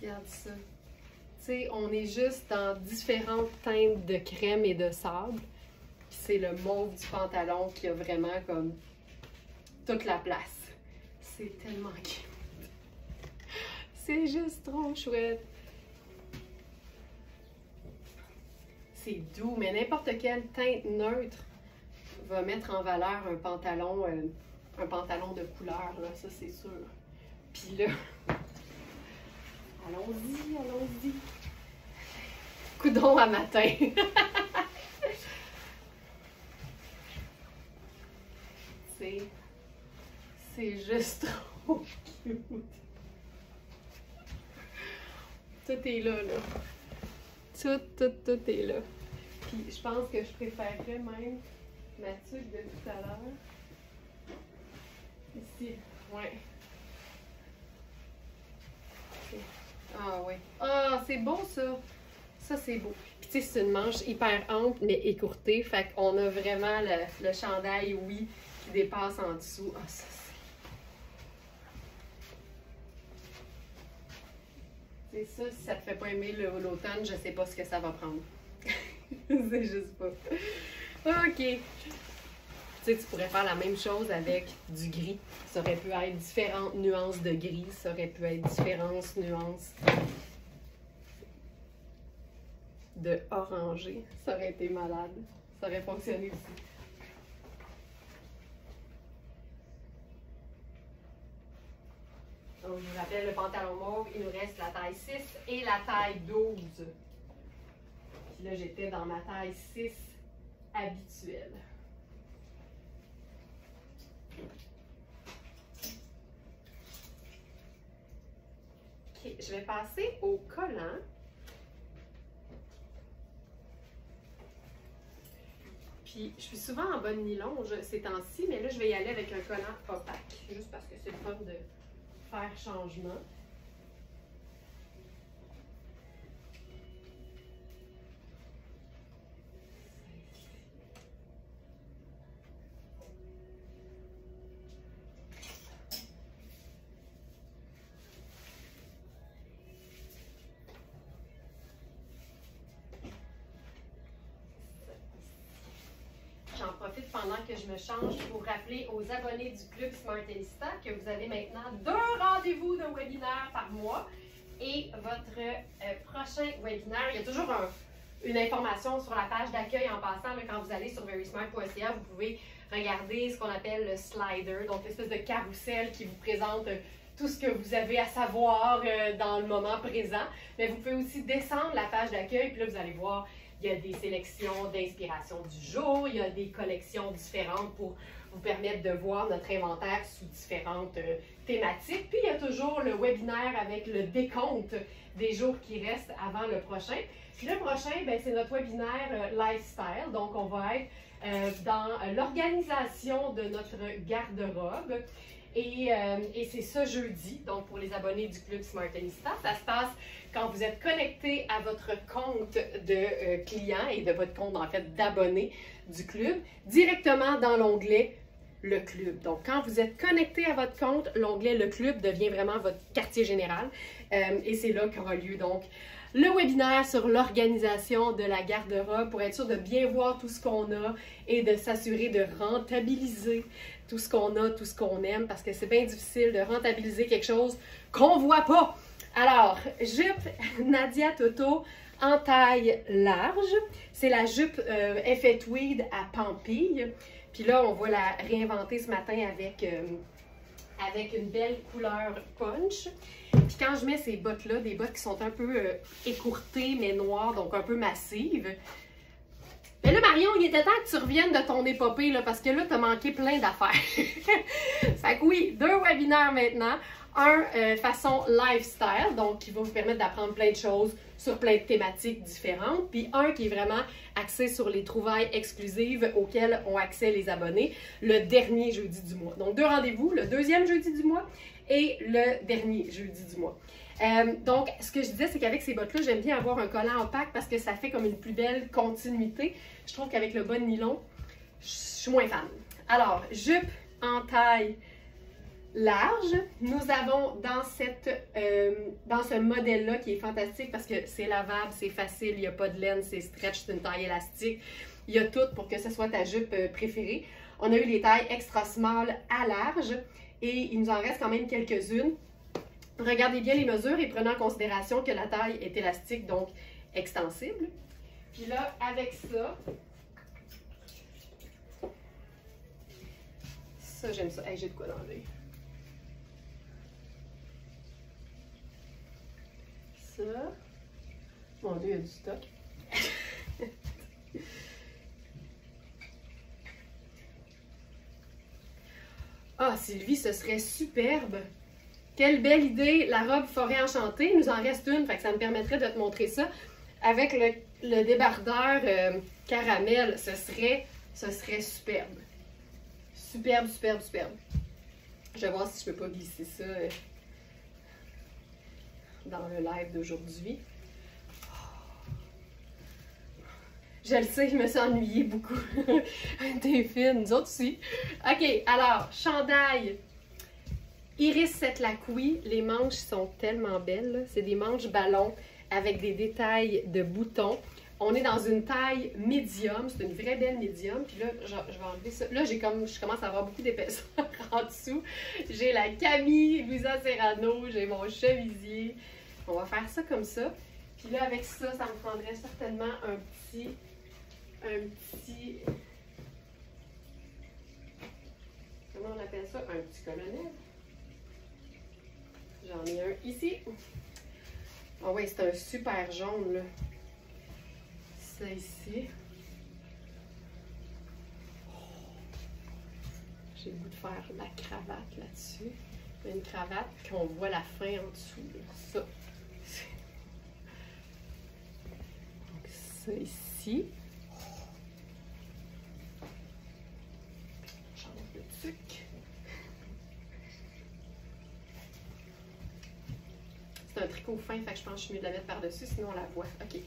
Regarde ça. Tu sais, on est juste dans différentes teintes de crème et de sable. Puis c'est le mauve du pantalon qui a vraiment comme toute la place. C'est tellement cute. C'est juste trop chouette. C'est doux, mais n'importe quelle teinte neutre va mettre en valeur un pantalon de couleur, là, ça c'est sûr. Puis là, allons-y, allons-y. Coudon à matin. C'est juste trop cute. Tout est là, là. Tout est là. Puis je pense que je préférerais même ma tuque de tout à l'heure. Ici, ouais. Ah oui. Ah, c'est beau ça. Ça, c'est beau. Puis tu sais, c'est une manche hyper ample, mais écourtée. Fait qu'on a vraiment le chandail, oui, qui dépasse en dessous. Ah, ça, c'est ça, si ça te fait pas aimer l'automne, je sais pas ce que ça va prendre. C'est juste pas. OK. Tu sais, tu pourrais faire la même chose avec du gris. Ça aurait pu être différentes nuances de gris. Ça aurait pu être différentes nuances de orangé. Ça aurait été malade. Ça aurait fonctionné aussi. Donc, je vous rappelle, le pantalon mauve, il nous reste la taille 6 et la taille 12. Puis là, j'étais dans ma taille 6 habituelle. OK, je vais passer au collant. Puis, je suis souvent en bonne nylon ces temps-ci, mais là, je vais y aller avec un collant opaque, juste parce que c'est le fun de faire changement. J'en profite pendant que je me change pour rappeler aux abonnés du Club Smartellista que vous avez maintenant 2 rendez-vous de webinaire par mois. Et votre prochain webinaire, il y a toujours une information sur la page d'accueil en passant. Là, quand vous allez sur verysmart.ca, vous pouvez regarder ce qu'on appelle le slider, donc l'espèce de carrousel qui vous présente tout ce que vous avez à savoir dans le moment présent. Mais vous pouvez aussi descendre la page d'accueil, puis là, vous allez voir, il y a des sélections d'inspiration du jour, il y a des collections différentes pour vous permettre de voir notre inventaire sous différentes thématiques. Puis il y a toujours le webinaire avec le décompte des jours qui restent avant le prochain. Puis le prochain, c'est notre webinaire lifestyle. Donc on va être dans l'organisation de notre garde-robe. Et c'est ce jeudi, donc pour les abonnés du Club Smartellista, ça se passe quand vous êtes connecté à votre compte de client et de votre compte en fait d'abonné du club, directement dans l'onglet Le Club. Donc quand vous êtes connecté à votre compte, l'onglet Le Club devient vraiment votre quartier général et c'est là qu'aura lieu donc le webinaire sur l'organisation de la garde-robe pour être sûr de bien voir tout ce qu'on a et de s'assurer de rentabiliser tout ce qu'on a, tout ce qu'on aime, parce que c'est bien difficile de rentabiliser quelque chose qu'on voit pas. Alors, jupe Nadia Toto en taille large. C'est la jupe effet tweed à pampille. Puis là, on va la réinventer ce matin avec une belle couleur punch. Puis quand je mets ces bottes-là, des bottes qui sont un peu écourtées, mais noires, donc un peu massives. Mais là, Marion, il était temps que tu reviennes de ton épopée, là, parce que là, tu as manqué plein d'affaires. Fait que oui, 2 webinaires maintenant. Un façon lifestyle, donc qui va vous permettre d'apprendre plein de choses sur plein de thématiques différentes. Puis un qui est vraiment axé sur les trouvailles exclusives auxquelles ont accès les abonnés le dernier jeudi du mois. Donc 2 rendez-vous, le 2e jeudi du mois et le dernier jeudi du mois. Donc, ce que je disais, c'est qu'avec ces bottes-là, j'aime bien avoir un collant opaque parce que ça fait comme une plus belle continuité. Je trouve qu'avec le bas de nylon, je suis moins fan. Alors, jupe en taille large. Nous avons dans ce modèle-là qui est fantastique parce que c'est lavable, c'est facile, il n'y a pas de laine, c'est stretch, c'est une taille élastique. Il y a tout pour que ce soit ta jupe préférée. On a eu les tailles extra small à large et il nous en reste quand même quelques-unes. Regardez bien les mesures et prenez en considération que la taille est élastique, donc extensible. Puis là, avec ça j'aime ça. Hey, j'ai de quoi dans l'œil. Ça. Mon Dieu, il y a du stock. Ah, Sylvie, ce serait superbe! Quelle belle idée! La robe forêt enchantée. Il nous en reste une, fait que ça me permettrait de te montrer ça. Avec le débardeur caramel, ce serait superbe. Superbe, superbe, superbe. Je vais voir si je peux pas glisser ça dans le live d'aujourd'hui. Je le sais, je me suis ennuyée beaucoup. T'es fine, nous autres aussi. OK, alors, chandail. Iris Setlakoui, les manches sont tellement belles. C'est des manches ballons avec des détails de boutons. On est dans une taille médium, c'est une vraie belle médium. Puis là, je vais enlever ça. Là, je commence à avoir beaucoup d'épaisseur en dessous. J'ai la Camille Luisa Serrano, j'ai mon chemisier. On va faire ça comme ça. Puis là, avec ça, ça me prendrait certainement un petit... Comment on appelle ça? Un petit colonel. J'en ai un ici. Ah oui, c'est un super jaune, là. Ça ici. J'ai le goût de faire la cravate là-dessus. Une cravate qu'on voit la fin en dessous, là. Ça. Donc, ça ici. Change de truc. C'est un tricot fin, fait que je pense que je suis mieux de la mettre par-dessus, sinon on la voit. OK.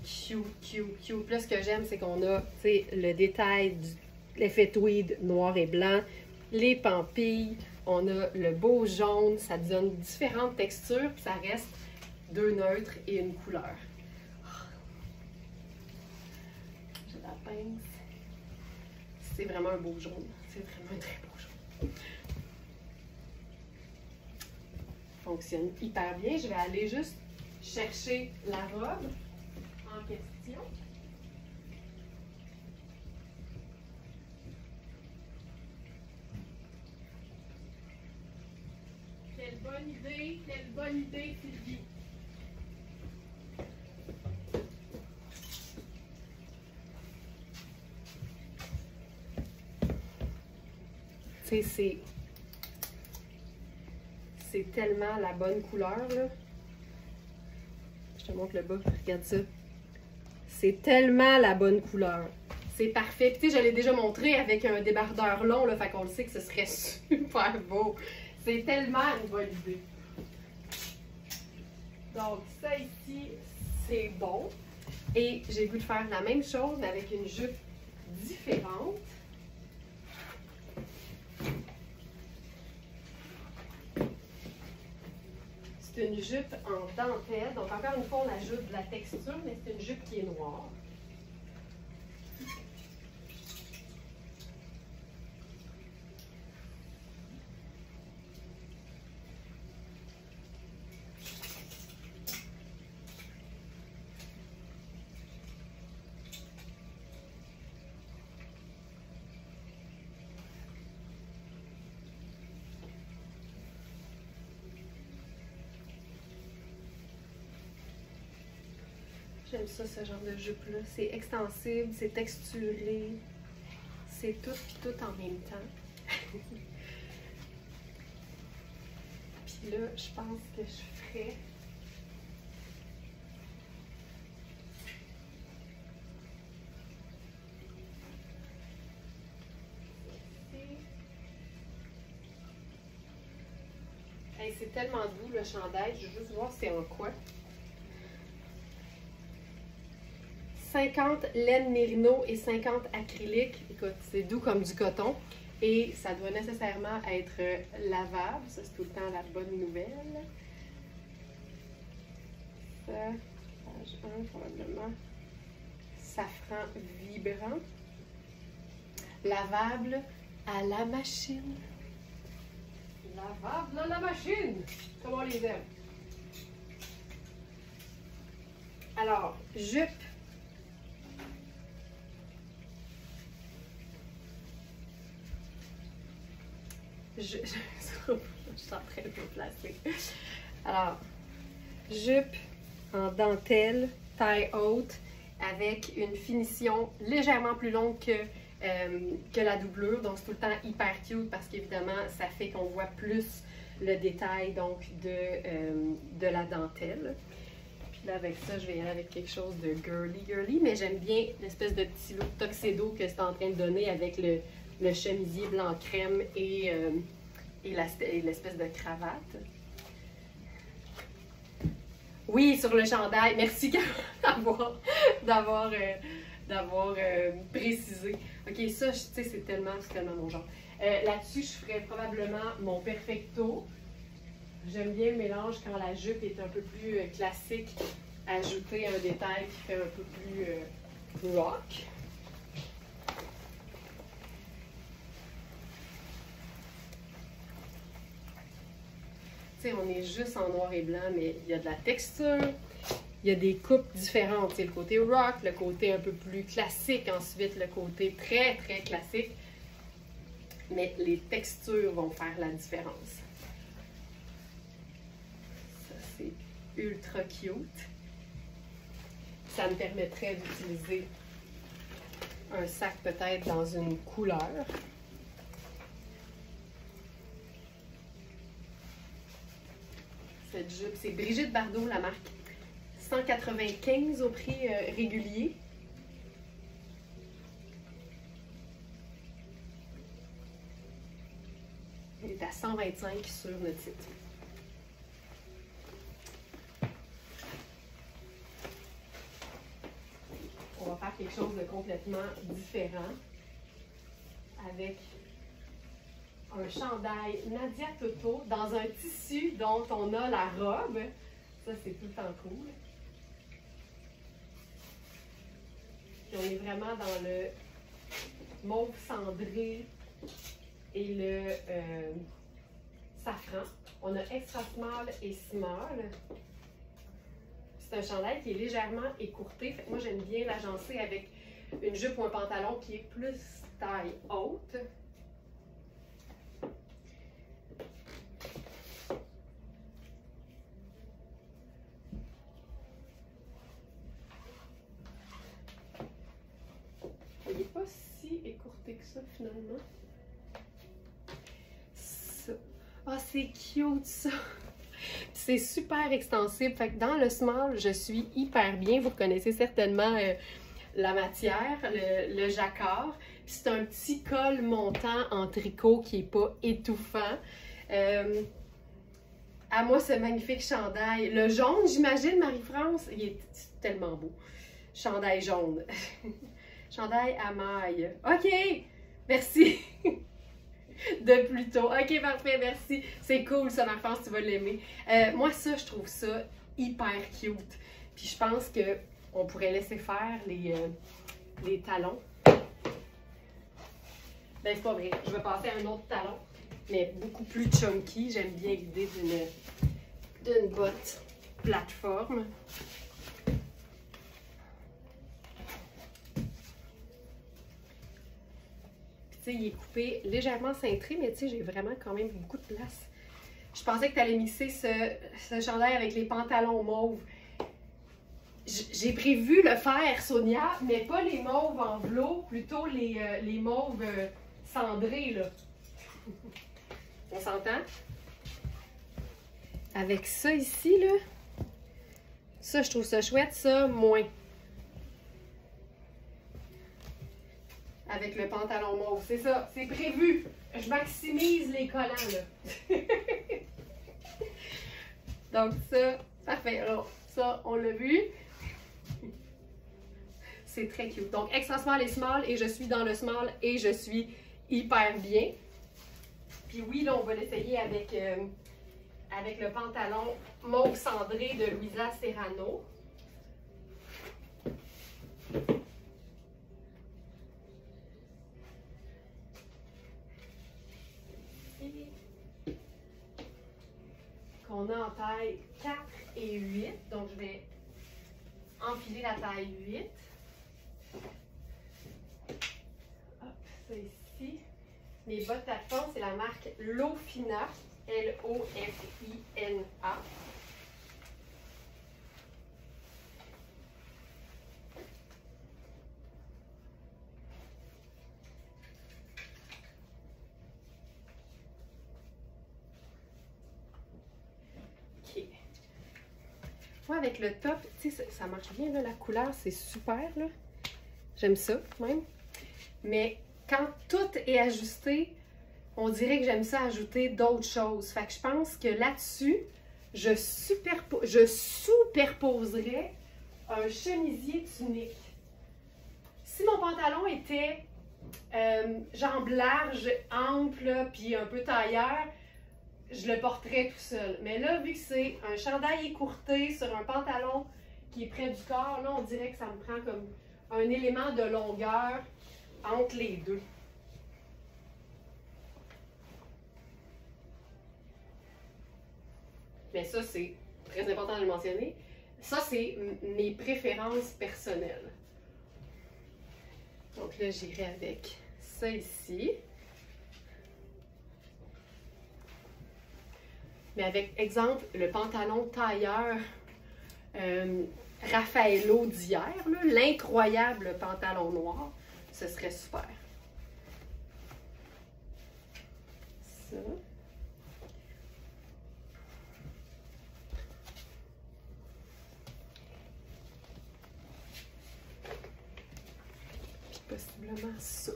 Cute, cute, cute. Puis là, ce que j'aime, c'est qu'on a le détail de l'effet tweed noir et blanc, les pampilles, on a le beau jaune, ça donne différentes textures, puis ça reste 2 neutres et une couleur. J'ai la pince. C'est vraiment un beau jaune. C'est vraiment un très beau jaune. Fonctionne hyper bien. Je vais aller juste chercher la robe en question. Quelle bonne idée, Sylvie. Tu sais, c'est tellement la bonne couleur, là. Je te montre le bas, regarde ça. C'est tellement la bonne couleur. C'est parfait. Puis, tu sais, je l'ai déjà montré avec un débardeur long, là, fait qu'on le sait que ce serait super beau. C'est tellement une bonne idée. Donc, ça ici, c'est bon. Et j'ai le goût de faire la même chose, mais avec une jupe différente. C'est une jupe en dentelle. Donc, encore une fois, on ajoute de la texture, mais c'est une jupe qui est noire. J'aime ça, ce genre de jupe-là. C'est extensible, c'est texturé. C'est tout puis tout en même temps. Puis là, je pense que je ferais... Hey, c'est tellement doux le chandail, je veux juste voir c'est en quoi. 50 laine mérino et 50 acrylique. Écoute, c'est doux comme du coton et ça doit nécessairement être lavable. Ça, c'est tout le temps la bonne nouvelle. Ça, page 1, probablement. Safran vibrant. Lavable à la machine. Lavable à la machine! Comme on les aime. Alors, jupe. Je suis en train de me placer. Alors, jupe en dentelle, taille haute, avec une finition légèrement plus longue que la doublure. Donc, c'est tout le temps hyper cute parce qu'évidemment, ça fait qu'on voit plus le détail donc de la dentelle. Puis là, avec ça, je vais y aller avec quelque chose de girly, mais j'aime bien l'espèce de petit look tuxedo que c'est en train de donner avec le chemisier blanc crème et l'espèce de cravate. Oui, sur le chandail. Merci d'avoir précisé. Ok, ça, tu sais, c'est tellement mon genre. Là-dessus, je ferais probablement mon perfecto. J'aime bien le mélange quand la jupe est un peu plus classique, ajouter un détail qui fait un peu plus rock. On est juste en noir et blanc, mais il y a de la texture, il y a des coupes différentes. C'est le côté rock, le côté un peu plus classique, ensuite le côté très, très classique. Mais les textures vont faire la différence. Ça, c'est ultra cute. Ça me permettrait d'utiliser un sac peut-être dans une couleur. Cette jupe, c'est Brigitte Bardot, la marque. 195 au prix régulier. Elle est à 125 sur le titre. On va faire quelque chose de complètement différent avec un chandail Nadia Toto dans un tissu dont on a la robe. Ça, c'est tout le temps cool. Puis on est vraiment dans le mauve cendré et le safran. On a extra small et small. C'est un chandail qui est légèrement écourté. Fait que moi, j'aime bien l'agencer avec une jupe ou un pantalon qui est plus taille haute. Il n'est pas si écourté que ça, finalement. Ça. Ah, c'est cute, ça! C'est super extensible. Fait que dans le small, je suis hyper bien. Vous reconnaissez certainement la matière, le jacquard. C'est un petit col montant en tricot qui n'est pas étouffant. À moi, ce magnifique chandail. Le jaune, j'imagine, Marie-France, il est tellement beau. Chandail jaune. Chandail à maille. OK! Merci! De plus tôt. OK, parfait, merci. C'est cool, ça, Marie-France, tu vas l'aimer. Moi, ça, je trouve ça hyper cute. Puis je pense qu'on pourrait laisser faire les talons. Ben, c'est pas vrai. Je vais passer à un autre talon, mais beaucoup plus chunky. J'aime bien l'idée d'une botte plateforme. Il est coupé légèrement cintré, mais tu sais, j'ai vraiment quand même beaucoup de place. Je pensais que tu allais mixer ce chandail avec les pantalons mauves. j'ai prévu le faire, Sonia, mais pas les mauves en velours, plutôt les mauves cendrés, là. On s'entend? Avec ça ici, là, ça, je trouve ça chouette, ça, moins. Avec le pantalon mauve, c'est ça, c'est prévu. Je maximise les collants, là. Donc ça, parfait. Alors, ça, on l'a vu. C'est très cute. Donc, extra small et small, et je suis dans le small, et je suis hyper bien. Puis oui, là, on va l'essayer avec le pantalon mauve cendré de Louisa Serrano. Qu'on a en taille 4 et 8. Donc, je vais enfiler la taille 8. Hop, ça ici. Mes bottes à fond, c'est la marque Lofina. Lofina. OK. Moi, avec le top, tu sais, ça marche bien, là, la couleur, c'est super, là. J'aime ça, même. Mais quand tout est ajusté, on dirait que j'aime ça ajouter d'autres choses. Fait que je pense que là-dessus, je superposerais un chemisier tunique. Si mon pantalon était jambes larges, ample, puis un peu tailleur, je le porterais tout seul. Mais là, vu que c'est un chandail écourté sur un pantalon qui est près du corps, là, on dirait que ça me prend comme un élément de longueur entre les deux. Mais ça, c'est très important de le mentionner. Ça, c'est mes préférences personnelles. Donc là, j'irai avec ça ici. Mais avec, exemple, le pantalon tailleur Raffaello d'hier, l'incroyable pantalon noir, ce serait super. Ça. Puis possiblement ça.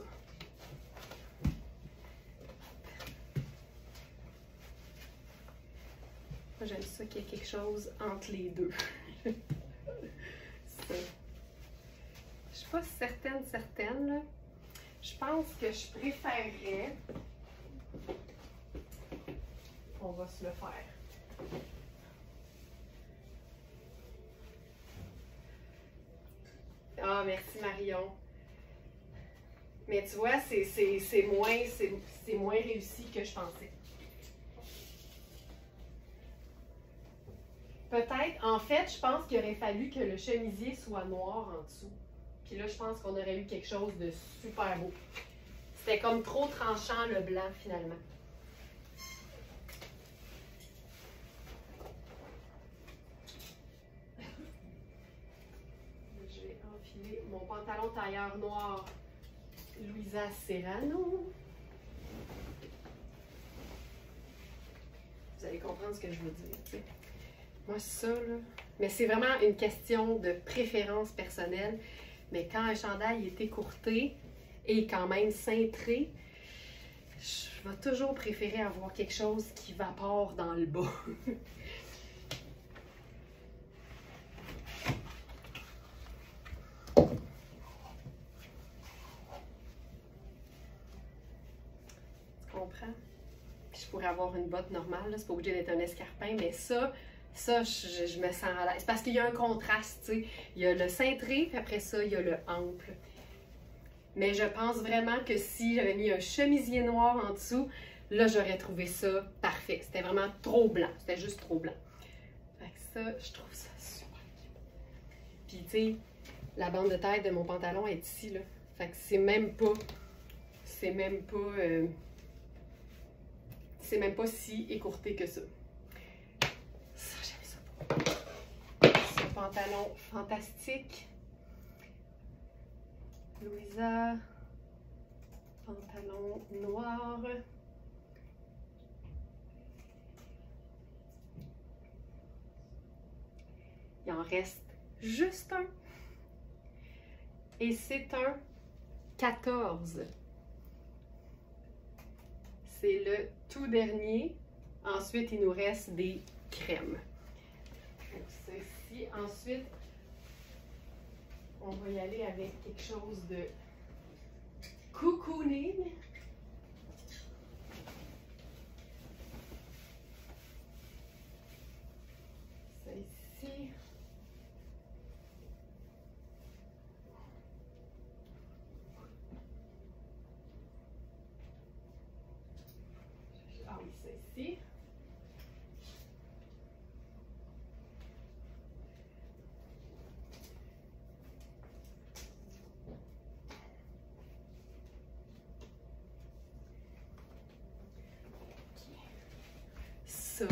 Moi, j'aime ça qu'il y ait quelque chose entre les deux. Ça. Je suis pas certaine, là. Je pense que je préférerais... On va se le faire. Ah, merci Marion. Mais tu vois, c'est moins réussi que je pensais. Peut-être, en fait, je pense qu'il aurait fallu que le chemisier soit noir en dessous. Puis là, je pense qu'on aurait eu quelque chose de super beau. C'était comme trop tranchant le blanc, finalement. Je vais enfiler mon pantalon tailleur noir Louisa Serrano. Vous allez comprendre ce que je veux dire, tu sais. Moi, ça, là... Mais c'est vraiment une question de préférence personnelle. Mais quand un chandail est écourté et quand même cintré, je vais toujours préférer avoir quelque chose qui vapore dans le bas. Tu comprends? Puis je pourrais avoir une botte normale, c'est pas obligé d'être un escarpin, mais ça je me sens à l'aise. Parce qu'il y a un contraste, tu sais. Il y a le cintré, puis après ça, il y a le ample. Mais je pense vraiment que si j'avais mis un chemisier noir en dessous, là, j'aurais trouvé ça parfait. C'était vraiment trop blanc. C'était juste trop blanc. Fait que ça, je trouve ça super cute. Puis, tu sais, la bande de taille de mon pantalon est ici, là. Fait que c'est même pas si écourté que ça. pantalon fantastique. Louisa, pantalon noir. Il en reste juste un. Et c'est un 14. C'est le tout dernier. Ensuite, il nous reste des crèmes. Donc, ceci. Ensuite, on va y aller avec quelque chose de cocooning. Ceci. Ah oui, ceci. Ça.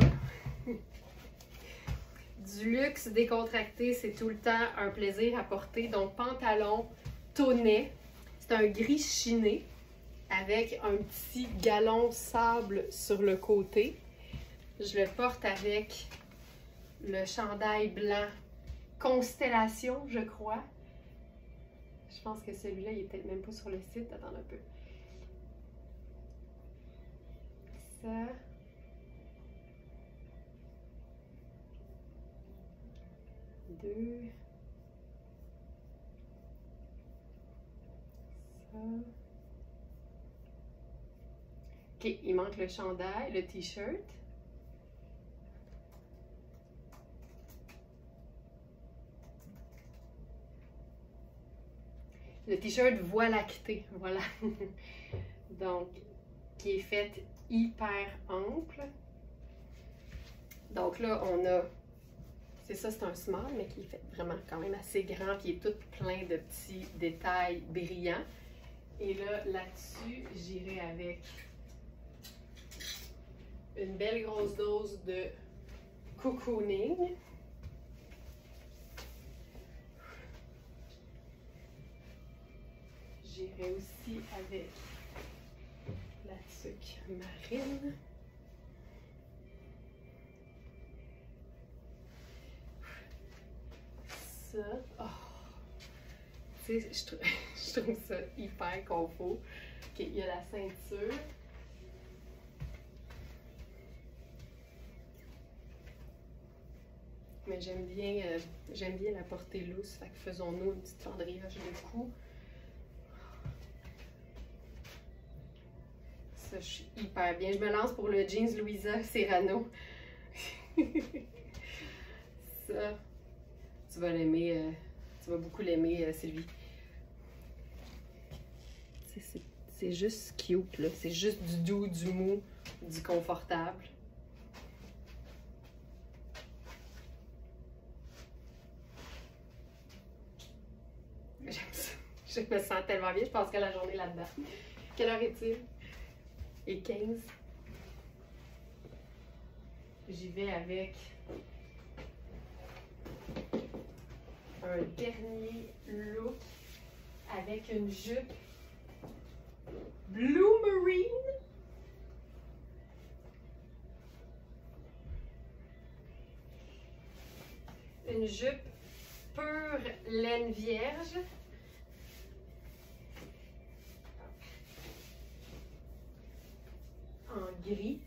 Du luxe décontracté, c'est tout le temps un plaisir à porter. Donc, pantalon tonnet. C'est un gris chiné avec un petit galon sable sur le côté. Je le porte avec le chandail blanc Constellation, je crois. Je pense que celui-là, il est peut-être même pas sur le site. Attends un peu. Ça. Deux. Ça. Ok, il manque le chandail, le t-shirt. Le t-shirt Voie lactée, voilà. Donc, qui est fait hyper ample. Donc là, on a, c'est ça, c'est un small, mais qui est fait vraiment quand même assez grand, qui est tout plein de petits détails brillants. Et là, là-dessus, j'irai avec une belle grosse dose de cocooning. J'irai aussi avec la tuque marine. Ça, oh. Tu sais, je trouve ça hyper confort. Okay, il y a la ceinture. Mais j'aime bien la porter loose. Fait que faisons-nous une petite fendrillage de cou. Ça, je suis hyper bien. Je me lance pour le jeans Louisa Serrano. Ça, tu vas l'aimer. Tu vas beaucoup l'aimer, Sylvie. C'est juste cute, là. C'est juste du doux, du mou, du confortable. J'aime ça. Je me sens tellement bien. Je passerai la journée là-dedans. Quelle heure est-il? Et 15. J'y vais avec un dernier look avec une jupe Blue Marine. Une jupe pure laine vierge. En gris.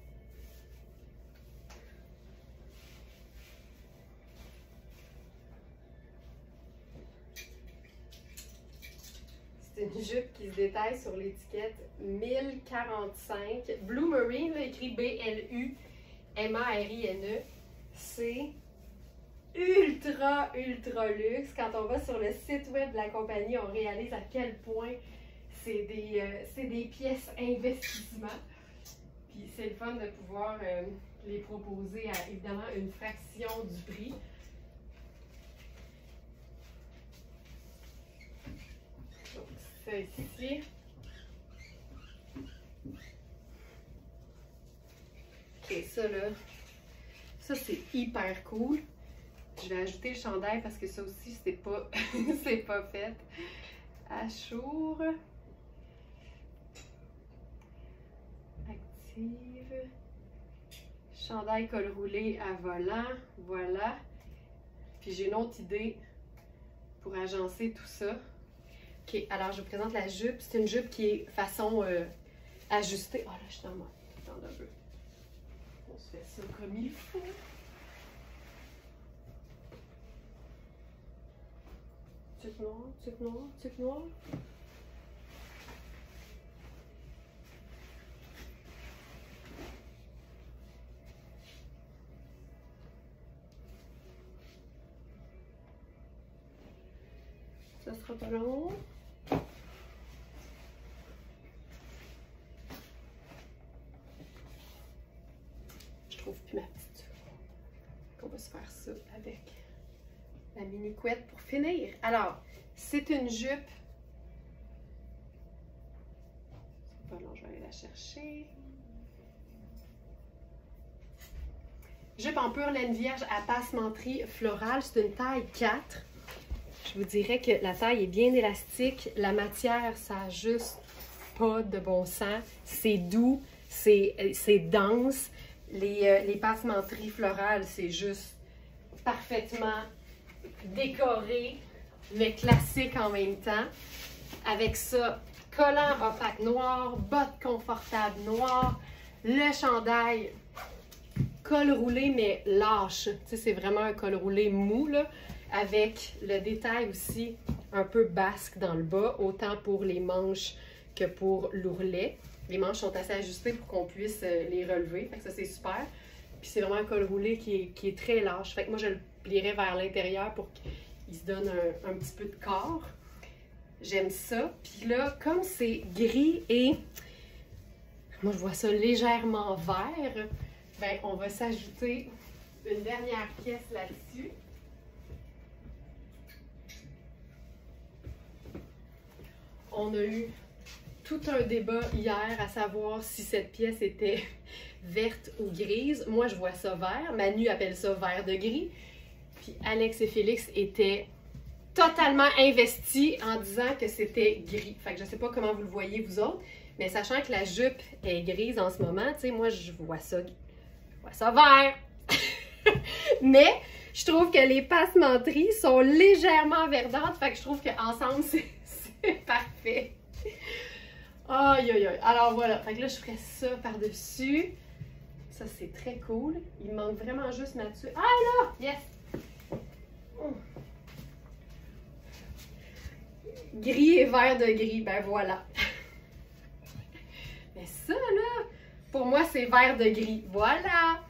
C'est une jupe qui se détaille sur l'étiquette 1045. Blue Marine, là, écrit B-L-U-M-A-R-I-N-E. C'est ultra luxe. Quand on va sur le site web de la compagnie, on réalise à quel point c'est des pièces investissement. Puis c'est le fun de pouvoir les proposer à évidemment une fraction du prix. Donc ça ici. Ok, ça là, ça c'est hyper cool. Je vais ajouter le chandail parce que ça aussi, c'est pas, c'est pas fait. Achour. Active. Chandail col roulé à volant. Voilà. Puis j'ai une autre idée pour agencer tout ça. Ok, alors je vous présente la jupe. C'est une jupe qui est façon ajustée. Oh là, je suis dans moi. Attends un peu. On se fait ça comme il faut. Tuque noir, tuque noir, tuque noir. Ça sera pas long. Je trouve plus ma petite. On va se faire ça avec la mini couette pour finir. Alors, c'est une jupe. C'est pas long, je vais aller la chercher. Jupe en pure laine vierge à passementerie florale. C'est une taille 4. Je vous dirais que la taille est bien élastique. La matière, ça n'a juste pas de bon sens. C'est doux, c'est dense. Les passementeries florales, c'est juste parfaitement décoré, mais classique en même temps. Avec ça, collant opaque noir, bottes confortables noires, le chandail, col roulé, mais lâche. Tu sais, c'est vraiment un col roulé mou, là. Avec le détail aussi un peu basque dans le bas, autant pour les manches que pour l'ourlet. Les manches sont assez ajustées pour qu'on puisse les relever, fait que ça c'est super. Puis c'est vraiment un col roulé qui est très lâche, fait que moi je le plierais vers l'intérieur pour qu'il se donne un petit peu de corps. J'aime ça. Puis là, comme c'est gris et moi je vois ça légèrement vert, ben on va s'ajouter une dernière pièce là-dessus. On a eu tout un débat hier à savoir si cette pièce était verte ou grise. Moi, je vois ça vert. Manu appelle ça vert de gris. Puis Alex et Félix étaient totalement investis en disant que c'était gris. Fait que je sais pas comment vous le voyez, vous autres, mais sachant que la jupe est grise en ce moment, tu sais, moi, je vois ça vert. Mais je trouve que les passementeries sont légèrement verdantes. Fait que je trouve qu'ensemble, c'est parfait. Aïe, aïe, aïe. Alors voilà. Fait que là, je ferais ça par-dessus. Ça, c'est très cool. Il manque vraiment juste Mathieu. Ah là! Yes! Gris et vert de gris. Ben voilà. Mais ça, là, pour moi, c'est vert de gris. Voilà!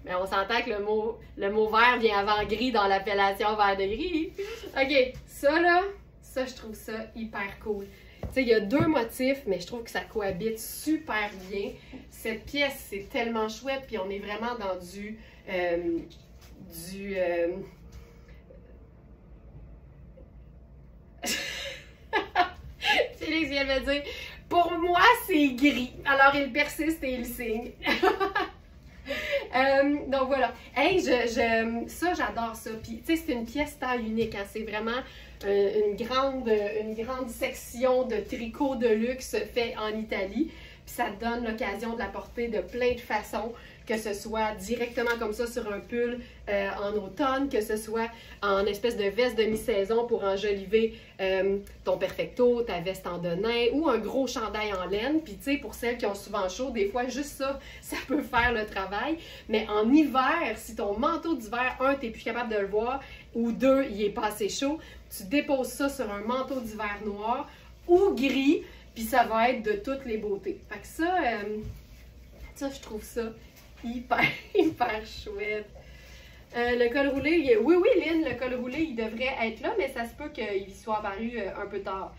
Mais on s'entend que le mot vert vient avant gris dans l'appellation vert de gris. OK. Ça, là, ça, je trouve ça hyper cool. Tu sais, il y a deux motifs, mais je trouve que ça cohabite super bien. Cette pièce, c'est tellement chouette, puis on est vraiment dans Félix vient de me dire, pour moi, c'est gris. Alors, il persiste et il signe. Donc voilà. Hey, ça, j'adore ça. Puis, tu sais, c'est une pièce taille unique. Hein? C'est vraiment une grande section de tricot de luxe fait en Italie. Puis ça te donne l'occasion de la porter de plein de façons, que ce soit directement comme ça sur un pull en automne, que ce soit en espèce de veste de mi-saison pour enjoliver ton perfecto, ta veste en denim ou un gros chandail en laine. Puis tu sais, pour celles qui ont souvent chaud, des fois juste ça, ça peut faire le travail. Mais en hiver, si ton manteau d'hiver, un, t'es plus capable de le voir, ou deux, il est pas assez chaud, tu déposes ça sur un manteau d'hiver noir ou gris, puis ça va être de toutes les beautés. Fait que ça, je trouve ça hyper, hyper chouette. Le col roulé, oui, Lynn, le col roulé, il devrait être là, mais ça se peut qu'il soit apparu un peu tard.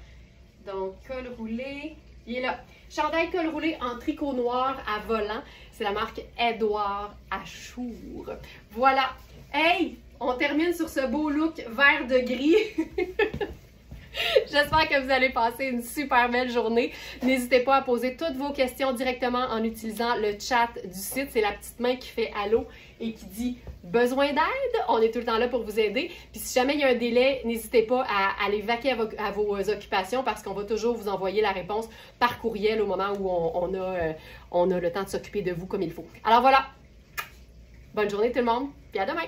Donc, col roulé, il est là. Chandail col roulé en tricot noir à volant. C'est la marque Édouard Achour. Voilà. Hey, on termine sur ce beau look vert de gris. J'espère que vous allez passer une super belle journée. N'hésitez pas à poser toutes vos questions directement en utilisant le chat du site. C'est la petite main qui fait allô et qui dit besoin d'aide. On est tout le temps là pour vous aider. Puis si jamais il y a un délai, n'hésitez pas à aller vaquer à vos occupations parce qu'on va toujours vous envoyer la réponse par courriel au moment où on a le temps de s'occuper de vous comme il faut. Alors voilà. Bonne journée tout le monde. Puis à demain.